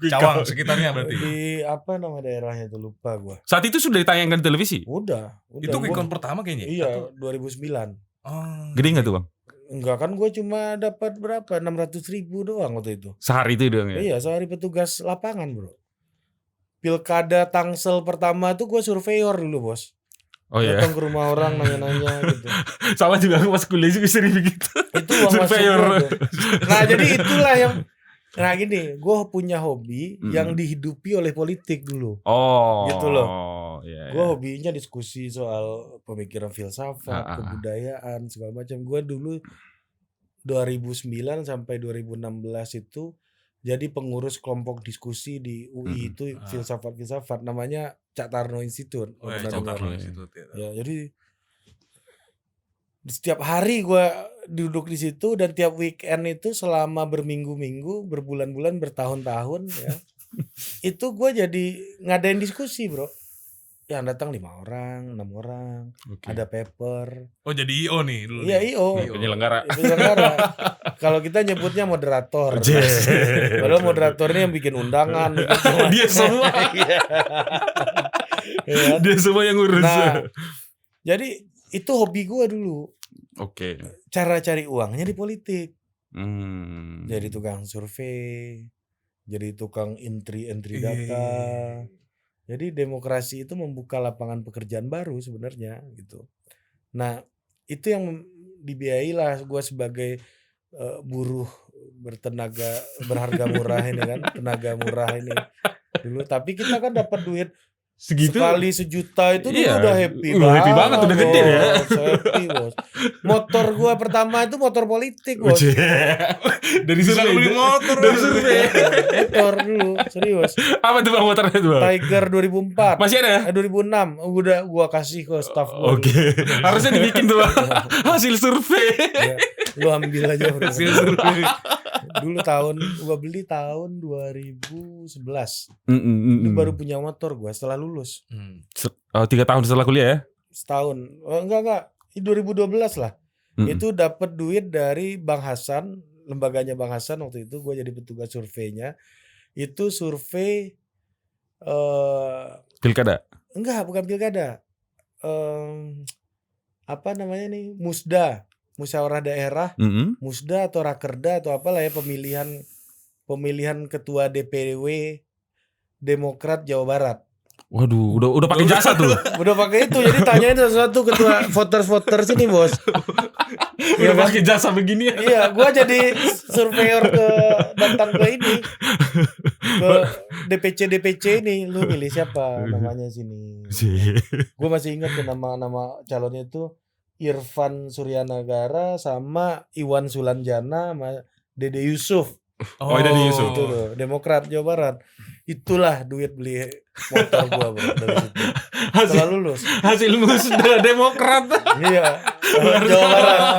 Quick Cawang count. sekitarnya berarti. Di apa nama daerahnya tuh lupa gue. Saat itu sudah ditayangkan di televisi? Udah. Itu quick count pertama kayaknya. Iya, Atau- 2009. Oh. Gede nggak tuh bang? Enggak kan gue cuma dapat berapa 600.000 doang waktu itu. Sehari itu doang ya? Iya sehari petugas lapangan bro. Pilkada Tangsel pertama tuh gue surveyor dulu bos. Oh iya. Datang ke rumah orang nanya-nanya gitu. Sama juga aku pas kuliah juga sering begitu. Itu uang masuk Surveyor. gua tuh. Nah jadi itulah yang. Nah gini, gue punya hobi yang dihidupi oleh politik dulu. Oh. Gitu loh. Iya, Gue iya. hobinya diskusi soal pemikiran filsafat, kebudayaan segala macam. Gue dulu 2009 sampai 2016 itu jadi pengurus kelompok diskusi di UI itu filsafat-filsafat namanya Cak Tarno Institute. Oh, ya, Pernah Cak dengar? Tarno Institute, ya. Ya, jadi setiap hari gue duduk di situ dan tiap weekend itu selama berminggu-minggu, berbulan-bulan, bertahun-tahun ya. Itu gue jadi ngadain diskusi, bro. Yang datang 5 orang, 6 orang, Oke. ada paper. Oh jadi IO nih dulu. Iya nih. IO. Penyelenggara. Penyelenggara. Kalau kita nyebutnya moderator. Padahal moderator ini yang bikin undangan. Dia semua. Iya. Ya. Dia semua yang ngurus. Nah, jadi itu hobi gue dulu. Oke. Cara cari uangnya di politik. Hmm. Jadi tukang survei, jadi tukang entry Iya. data. Jadi demokrasi itu membuka lapangan pekerjaan baru sebenarnya gitu. Nah, itu yang dibiayai lah gue sebagai buruh berharga murah ini kan, tenaga murah ini dulu. Tapi kita kan dapat duit Segitu. sekali 1 juta itu dulu Iya. udah happy Happy banget, udah gede ya. bos. Happy bos. Motor gua pertama itu motor politik bos. Dari Bisa survei. beli motor. Dari survei. Motor dulu serius. Apa tuh bang motornya tuh bang? Tiger 2004. Masih ada ya? 2006 udah gua kasih ke staff gua. Oke. Harusnya dibikin tuh bang. Hasil survei. Ya, lu ambil aja bro. Hasil survei. Dulu gua beli tahun 2011. Itu baru punya motor gua setelah lulus. 3 tahun setelah kuliah ya? Setahun. Oh, enggak. Ini 2012 lah. Itu dapat duit dari Bang Hasan, lembaganya Bang Hasan waktu itu gue jadi petugas surveinya. Itu survei Pilkada. enggak, bukan pilkada. Apa namanya nih? Musda, musyawarah daerah, Musda atau Rakerda atau apalah ya pemilihan ketua DPW Demokrat Jawa Barat. Waduh, udah pakai jasa tuh. Udah pakai itu, jadi tanyain sesuatu ketua voters ini bos. Udah pakai jasa begini ya. Iya, gua jadi surveyor datang ke ini ke DPC ini, lu pilih siapa namanya sini. Gua masih ingat tuh nama calonnya itu Irfan Suryanagara sama Iwan Sulanjana sama Dede Yusuf. Oh, Dede Yusuf. Itu loh, Demokrat Jawa Barat. Itulah duit beli motor gua bro dari situ. Setelah lulus. Hasil musda Demokrat. Iya.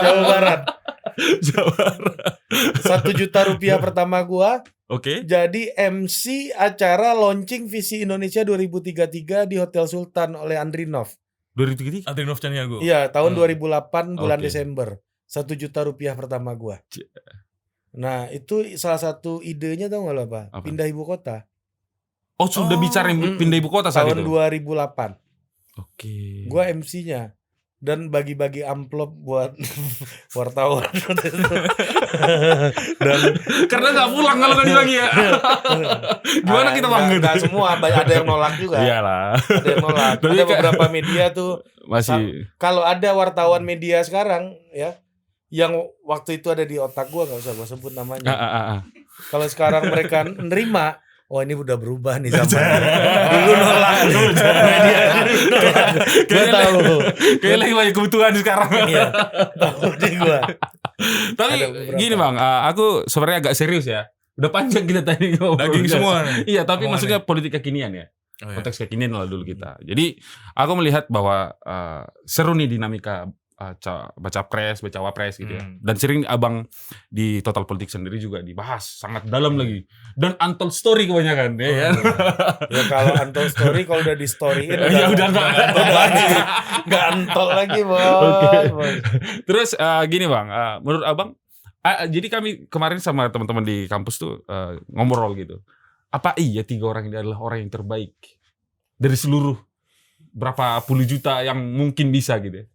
Jawa Barat. 1 juta rupiah pertama gua. Oke. Jadi MC acara launching Visi Indonesia 2033 di Hotel Sultan oleh Andrinov. 2003? Andrinov Caniago. Iya, tahun 2008 bulan Oke. Desember. 1 juta rupiah pertama gua. Nah, itu salah satu idenya tau gak lo apa? Pindah ibu kota. Oh, sudah bicara pindah ibu kota saat tahun itu? 2008. Oke. Gua MC-nya. Dan bagi-bagi amplop buat wartawan. Dan Karena nggak pulang kalau nggak dibagi ya. Gimana kita bangun? Nggak semua, ada yang nolak juga. Iyalah. Ada yang nolak. Tapi Ada beberapa media tuh. Masih. Kalau ada wartawan media sekarang ya, yang waktu itu ada di otak gua, nggak usah gua sebut namanya. Kalau sekarang mereka nerima, oh ini udah berubah nih zamannya. Dulu nolak nih. Media dulu nolak. Gue tahu. Kayaknya lagi banyak kebutuhan sekarang. Iya, tahu deh gue. Tapi Ada beberapa. gini Bang, aku sebenarnya agak serius ya. Udah panjang kita tadi ngobrol. Daging semua. Iya, tapi Omongannya. maksudnya politik kekinian ya. Oh, iya. Konteks kekinian lah dulu kita. Jadi aku melihat bahwa seru nih dinamika baca pres, baca wapres gitu ya. Dan sering abang di Total Politik sendiri juga dibahas sangat dalam lagi. Dan untold story kebanyakan ya kan. Ya kalau untold story kalau udah di storyin Ya udah nggak untold lagi. Enggak untold lagi, Bos. Terus gini Bang, menurut abang, jadi kami kemarin sama teman-teman di kampus tuh ngobrol gitu. Apa iya 3 orang ini adalah orang yang terbaik dari seluruh berapa puluh juta yang mungkin bisa gitu ya?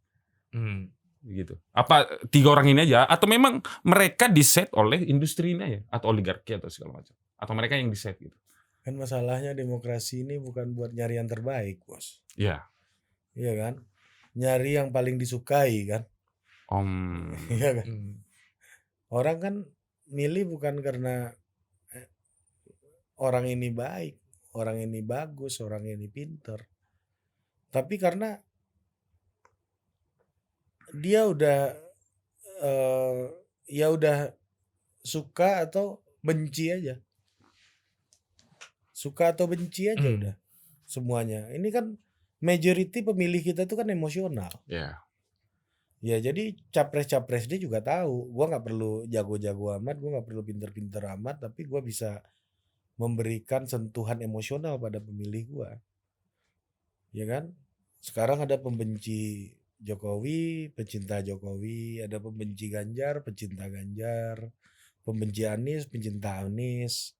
Gitu. Apa 3 orang ini aja atau memang mereka diset oleh industri ini ya atau oligarki atau segala macam atau mereka yang diset gitu? Kan masalahnya demokrasi ini bukan buat nyari yang terbaik, Bos. Iya. Iya kan? Nyari yang paling disukai kan? Iya kan? Orang kan milih bukan karena orang ini baik, orang ini bagus, orang ini pinter. Tapi karena dia udah ya udah suka atau benci aja. Suka atau benci aja udah semuanya. Ini kan majority pemilih kita tuh kan emosional. Iya. Ya jadi capres-capres dia juga tahu. Gua nggak perlu jago-jago amat, gua nggak perlu pinter-pinter amat, tapi gua bisa memberikan sentuhan emosional pada pemilih gua. Ya kan? Sekarang ada pembenci Jokowi, pecinta Jokowi, ada pembenci Ganjar, pecinta Ganjar, pembenci Anies, pencinta Anies.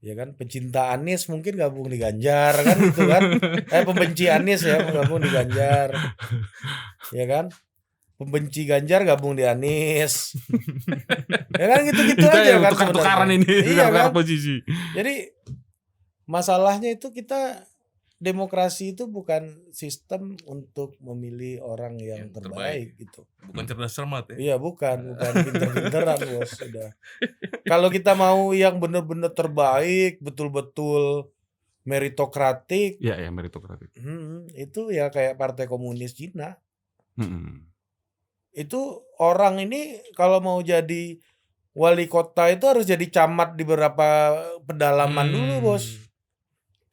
Ya kan, pecinta Anies mungkin gabung di Ganjar kan gitu kan. Pembenci Anies ya gabung di Ganjar. Ya kan? Pembenci Ganjar gabung di Anies. Ya kan gitu-gitu aja kan tukar-tukaran ini, iya tukar kan? posisi. Jadi masalahnya itu kita demokrasi itu bukan sistem untuk memilih orang yang terbaik gitu. Bukan cerdas cermat ya. Iya bukan pinter-pinteran Bos. Udah. Kalau kita mau yang benar-benar terbaik, betul-betul meritokratik, Iya ya meritokratik. itu ya kayak Partai Komunis Cina. Itu orang ini kalau mau jadi wali kota itu harus jadi camat di beberapa pedalaman dulu Bos.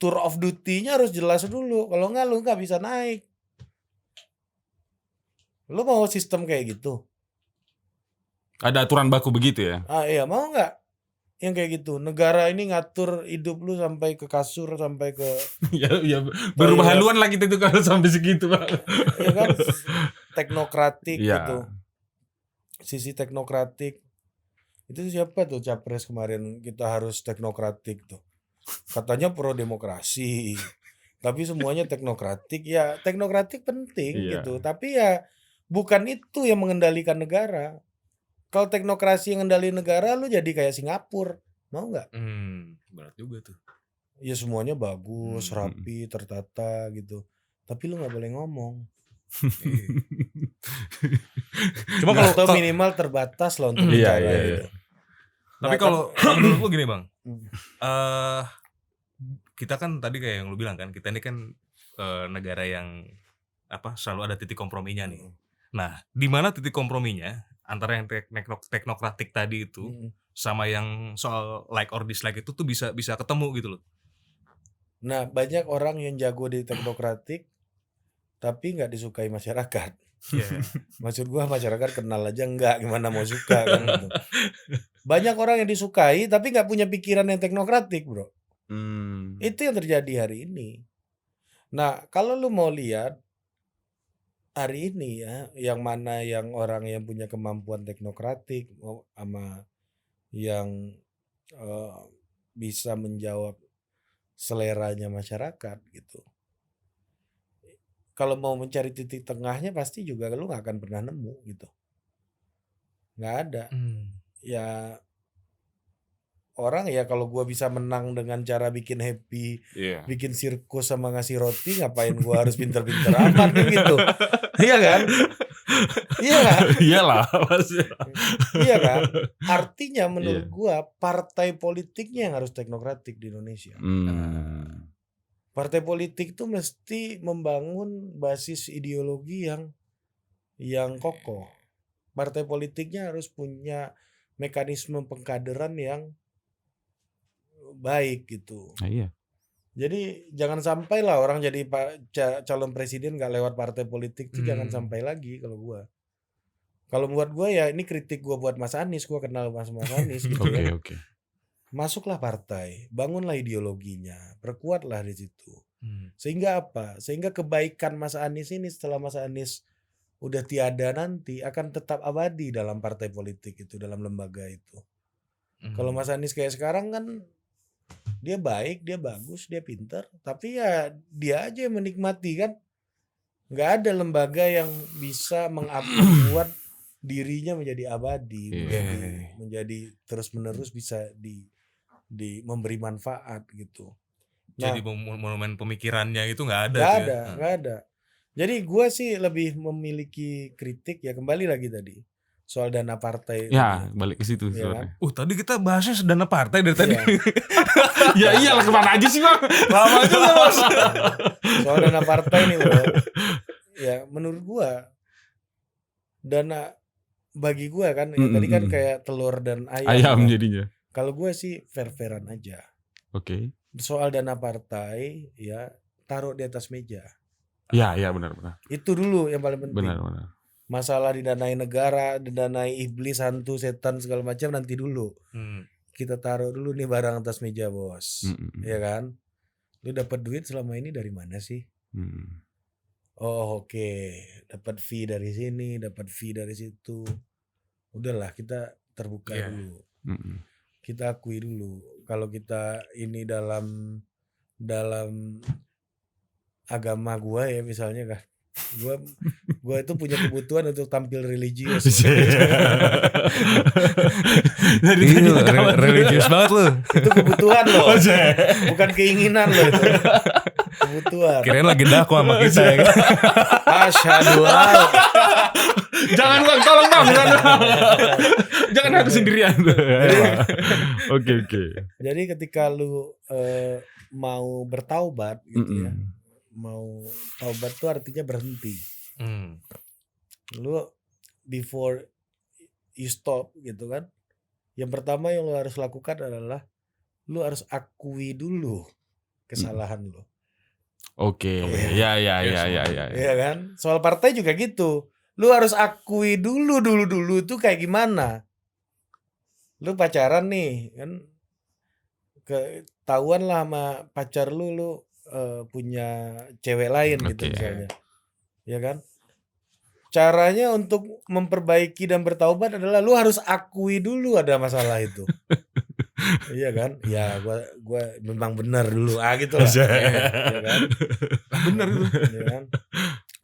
Tour of duty-nya harus jelas dulu. Kalau enggak lu nggak bisa naik. Lu mau sistem kayak gitu? Ada aturan baku begitu ya? Iya mau nggak? Yang kayak gitu. Negara ini ngatur hidup lu sampai ke kasur, sampai ke ya berubah haluan lah kita itu kalau sampai segitu Pak. ya kan teknokratik Iya. gitu. Sisi teknokratik. Itu siapa tuh capres kemarin kita harus teknokratik tuh. Katanya pro demokrasi. Tapi semuanya teknokratik. Ya teknokratik penting Iya. gitu. Tapi ya bukan itu yang mengendalikan negara. Kalau teknokrasi yang ngendaliin negara lu jadi kayak Singapura. Mau nggak? Berat juga tuh. Ya semuanya bagus, rapi, tertata gitu. Tapi lu nggak boleh ngomong. Cuma kalau Atau minimal terbatas lah untuk Iya, bicara iya, gitu. tapi Nah, kalau menurut lu gini Bang, Hmm. kita kan tadi kayak yang lu bilang kan, kita ini kan negara yang selalu ada titik komprominya nih. Nah, di mana titik komprominya antara yang teknokratik tadi itu sama yang soal like or dislike itu tuh bisa ketemu gitu loh. Nah, banyak orang yang jago di teknokratik tapi nggak disukai masyarakat. Yeah. Maksud gua masyarakat kenal aja nggak, gimana mau suka kan gitu. Banyak orang yang disukai tapi nggak punya pikiran yang teknokratik, bro. Itu yang terjadi hari ini. Nah, kalau lu mau lihat hari ini ya, yang mana yang orang yang punya kemampuan teknokratik sama yang bisa menjawab seleranya masyarakat gitu. Kalau mau mencari titik tengahnya pasti juga lu nggak akan pernah nemu gitu. Nggak ada. Ya orang ya kalau gua bisa menang dengan cara bikin happy, bikin sirkus sama ngasih roti, ngapain gua harus pinter-pinter amat kan gitu. Iya kan? Iya kan? Iyalah, pasti. Iya kan? Artinya Iya. menurut gua partai politiknya yang harus teknokratik di Indonesia. Partai politik itu mesti membangun basis ideologi yang kokoh. Partai politiknya harus punya mekanisme pengkaderan yang baik gitu. Nah, iya. Jadi jangan sampai lah orang jadi calon presiden gak lewat partai politik itu jangan sampai lagi kalau gua. Kalau buat gua ya ini kritik gua buat Mas Anies, gua kenal Mas Anies gitu ya. Oke. Masuklah partai, bangunlah ideologinya, perkuatlah di situ. Sehingga apa? Sehingga kebaikan Mas Anies ini setelah Mas Anies udah tiada nanti akan tetap abadi dalam partai politik itu, dalam lembaga itu. Kalau Mas Anies kayak sekarang kan dia baik, dia bagus, dia pintar, tapi ya dia aja yang menikmati kan. Nggak ada lembaga yang bisa membuat dirinya menjadi abadi, menjadi terus-menerus bisa memberi manfaat gitu. Jadi monumen pemikirannya itu nggak ada. Nggak ada. Jadi gue sih lebih memiliki kritik ya kembali lagi tadi soal dana partai. Ya, balik ke situ. Ya kan? Tadi kita bahasnya dana partai dari tadi. Ya iyalah, kemana aja sih Bang? Lama juga Bos. Soal dana partai nih bro. Ya menurut gue dana bagi gue kan ya, tadi kan kayak telur dan ayam kan? Jadinya. Kalau gue sih fair-fairan aja. Oke. Soal dana partai ya taruh di atas meja. Ya benar. Itu dulu yang paling penting. Benar. Masalah didanai negara, didanai iblis, hantu, setan segala macam nanti dulu. Kita taruh dulu nih barang atas meja bos, ya kan? Lu dapat duit selama ini dari mana sih? Oh oke. Dapat fee dari sini, dapat fee dari situ. Udahlah kita terbuka dulu. Kita akui dulu kalau kita ini dalam agama gua ya misalnya kan. Gua itu punya kebutuhan untuk tampil religius. Religius banget lu. Itu kebutuhan loh. Bukan keinginan loh itu. Kebutuhan. Kirain lagi dakwah sama kita ya kan. Asyhadu Jangan Bang, tolong Bang. Jangan aku sendirian. Oke. Jadi ketika lu mau bertaubat gitu ya. Mau taubat tuh artinya berhenti. Lu before you stop gitu kan. Yang pertama yang lu harus lakukan adalah lu harus akui dulu kesalahan lu. Oke. Ya. Iya kan? Soal partai juga gitu. Lu harus akui dulu tuh kayak gimana. Lu pacaran nih kan ketahuan lah sama pacar lu punya cewek lain gitu misalnya. Ya kan? Caranya untuk memperbaiki dan bertaubat adalah lu harus akui dulu ada masalah itu. Iya kan? Ya gua memang benar dulu. Gitu lah. Ya kan? Benar itu. Ya kan?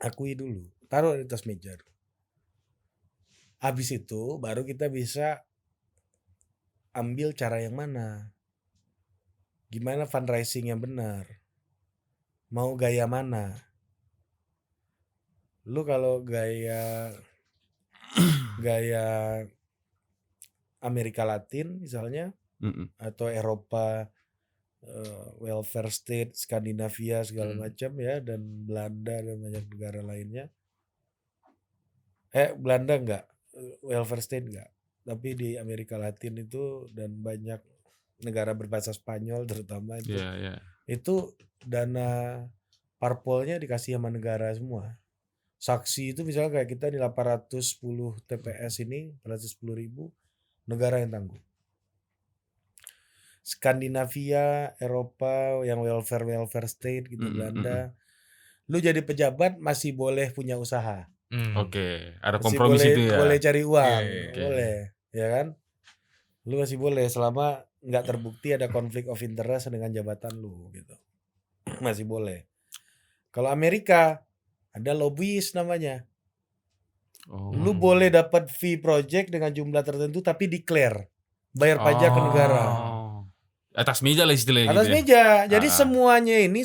Akui dulu. Taruh di atas meja. Habis itu baru kita bisa ambil cara yang mana. Gimana fundraising yang benar. Mau gaya mana? Lu kalau gaya Amerika Latin misalnya atau Eropa welfare state, Skandinavia segala macam ya dan Belanda dan banyak negara lainnya. Belanda enggak, welfare state enggak. Tapi di Amerika Latin itu dan banyak negara berbahasa Spanyol terutama itu. Itu dana parpolnya dikasih sama negara semua. Saksi itu misalnya kayak kita di 810 TPS ini, 810.000 negara yang tanggung. Skandinavia, Eropa yang welfare state gitu, Belanda. Lu jadi pejabat masih boleh punya usaha. Oke, ada kompromi situ ya. Boleh cari uang, boleh, ya kan? Lu masih boleh selama nggak terbukti ada konflik of interest dengan jabatan lu gitu. Masih boleh. Kalau Amerika ada lobbyist namanya. Lu boleh dapat fee project dengan jumlah tertentu tapi declare bayar pajak ke negara. Atas meja lah istilahnya Atas gitu ya. meja. Jadi Ah.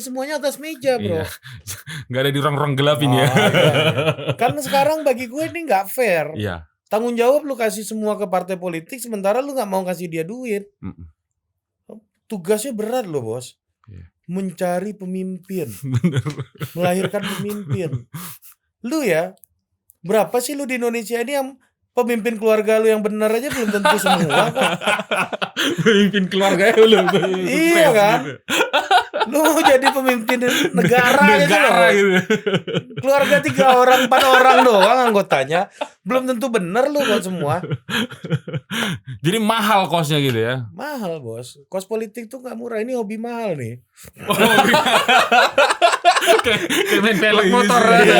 semuanya atas meja, bro. Iya. Nggak ada di ruang-ruang gelap ini ya. iya. Kan sekarang bagi gue ini nggak fair. Iya. Tanggung jawab lu kasih semua ke partai politik, sementara lu nggak mau kasih dia duit. Mm-mm. Tugasnya berat loh, bos. Iya. Mencari pemimpin, Bener. melahirkan pemimpin. Lu ya, berapa sih lu di Indonesia ini yang pemimpin keluarga lu yang benar aja belum tentu semua kok. Pemimpin keluarga lu. Iya kan? Lu mau jadi pemimpin negara gitu loh. gitu. Keluarga 3 orang, 4 orang doang anggotanya, belum tentu bener lu kok semua. Jadi mahal kosnya gitu ya. Mahal, bos. Kos politik tuh nggak murah. Ini hobi mahal nih. Kayak main pelek Iya motor sih. aja.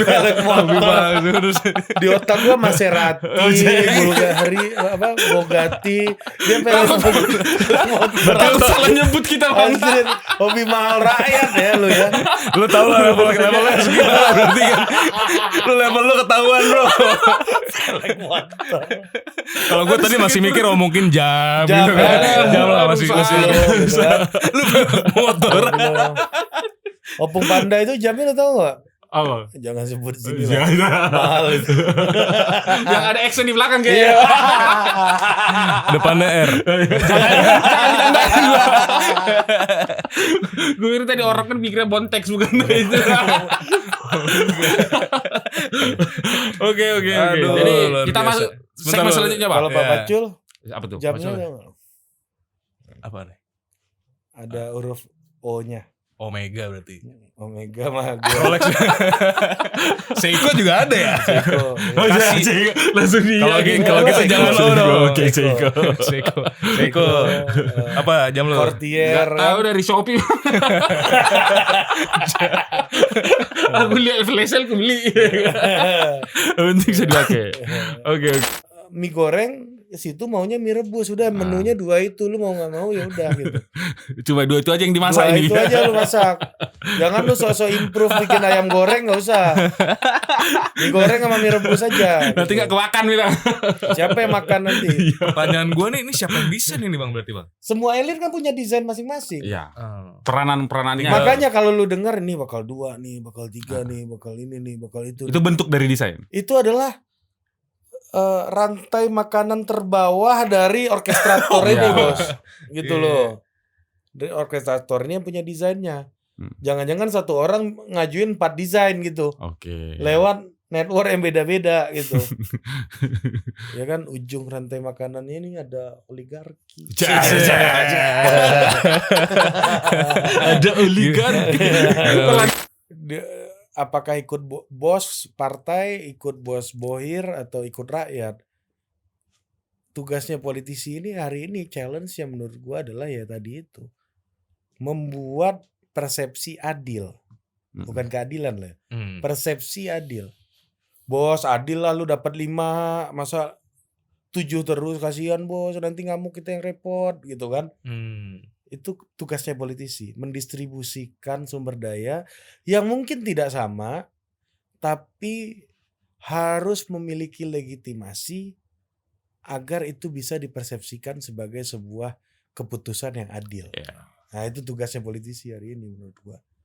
Pelek motor. Terus Di otak gua Maserati, Bugatti. Dia pelek motor. Kalau salah nyebut kita Bang. Anjir, hobi mahal rakyat ya lu ya. lu tau lah levelnya segimana berarti kan. Lu level lu ketahuan, bro. Pelek motor. Kalau gue tadi masih mikir mungkin jam Jam, gitu kan. ada. Jam lah masih Gitu kan. lu motor. Opung Panda itu jamnya lu tau gak? Apa? Jangan sebut sini Iya, lah. iya. Mahal itu. Yang ada action di belakang Iya. kayaknya. Depannya R. Jangan ditambahin lah. Gue kira tadi orang kan mikirnya Bontex bukan itu. Oke. Aduh, Jadi luar kita biasa. masuk Sebentar, segmen Bang. selanjutnya, Pak. Kalau Pak Ya. Pacul, Apa tuh? jamnya Maksudnya? tau nggak? Apa nih? Ada huruf O-nya. Omega berarti. Omega mah gue. Rolex. Seiko juga ada ya? Seiko. Oh, Ya. iya, Seiko. Langsung di Kalau Iya, kalau kita Seiko. jangan Seiko. dong. Oke, Seiko. Seiko. Seiko. Apa jam lu? Cartier. Gak tahu dari Shopee. Aku lihat flash sale aku beli. Penting bisa dipakai. Oke. Mie goreng situ maunya mie rebus, udah menunya 2 itu, lu mau nggak mau ya udah gitu. Cuma 2 itu aja yang dimasak 2 ini. itu aja lu masak. Jangan lu sok-sok improve bikin ayam goreng, nggak usah. Mie goreng sama mie rebus aja. Nanti gitu. gak kewakan bilang. Siapa yang makan nanti? Pertanyaan gue nih, ini siapa yang desain ini Bang berarti Bang? Semua elit kan punya desain masing-masing. Iya. Oh. Peranan-peranannya. Makanya kalau lu denger ini bakal 2 nih, bakal 3 nih, bakal ini nih, bakal itu. Itu bentuk dari desain. Itu adalah rantai makanan terbawah dari orkestrator ini, Iya. bos. Gitu Iya. loh. Dari orkestrator ini yang punya desainnya. Hmm. Jangan-jangan satu orang ngajuin 4 desain gitu. Oke. Lewat network yang beda-beda gitu. Ya kan ujung rantai makanannya ini ada oligarki. Ada oligarki. Apakah ikut bos partai, ikut bos bohir, atau ikut rakyat? Tugasnya politisi ini hari ini challenge yang menurut gua adalah ya tadi itu. Membuat persepsi adil. Bukan keadilan lah. Persepsi adil. Bos adil lah lu dapat 5, masa 7 terus, kasihan bos, nanti ngamuk kita yang repot gitu kan. Itu tugasnya politisi, mendistribusikan sumber daya yang mungkin tidak sama, tapi harus memiliki legitimasi agar itu bisa dipersepsikan sebagai sebuah keputusan yang adil. Yeah. Nah itu tugasnya politisi hari ini menurut gua.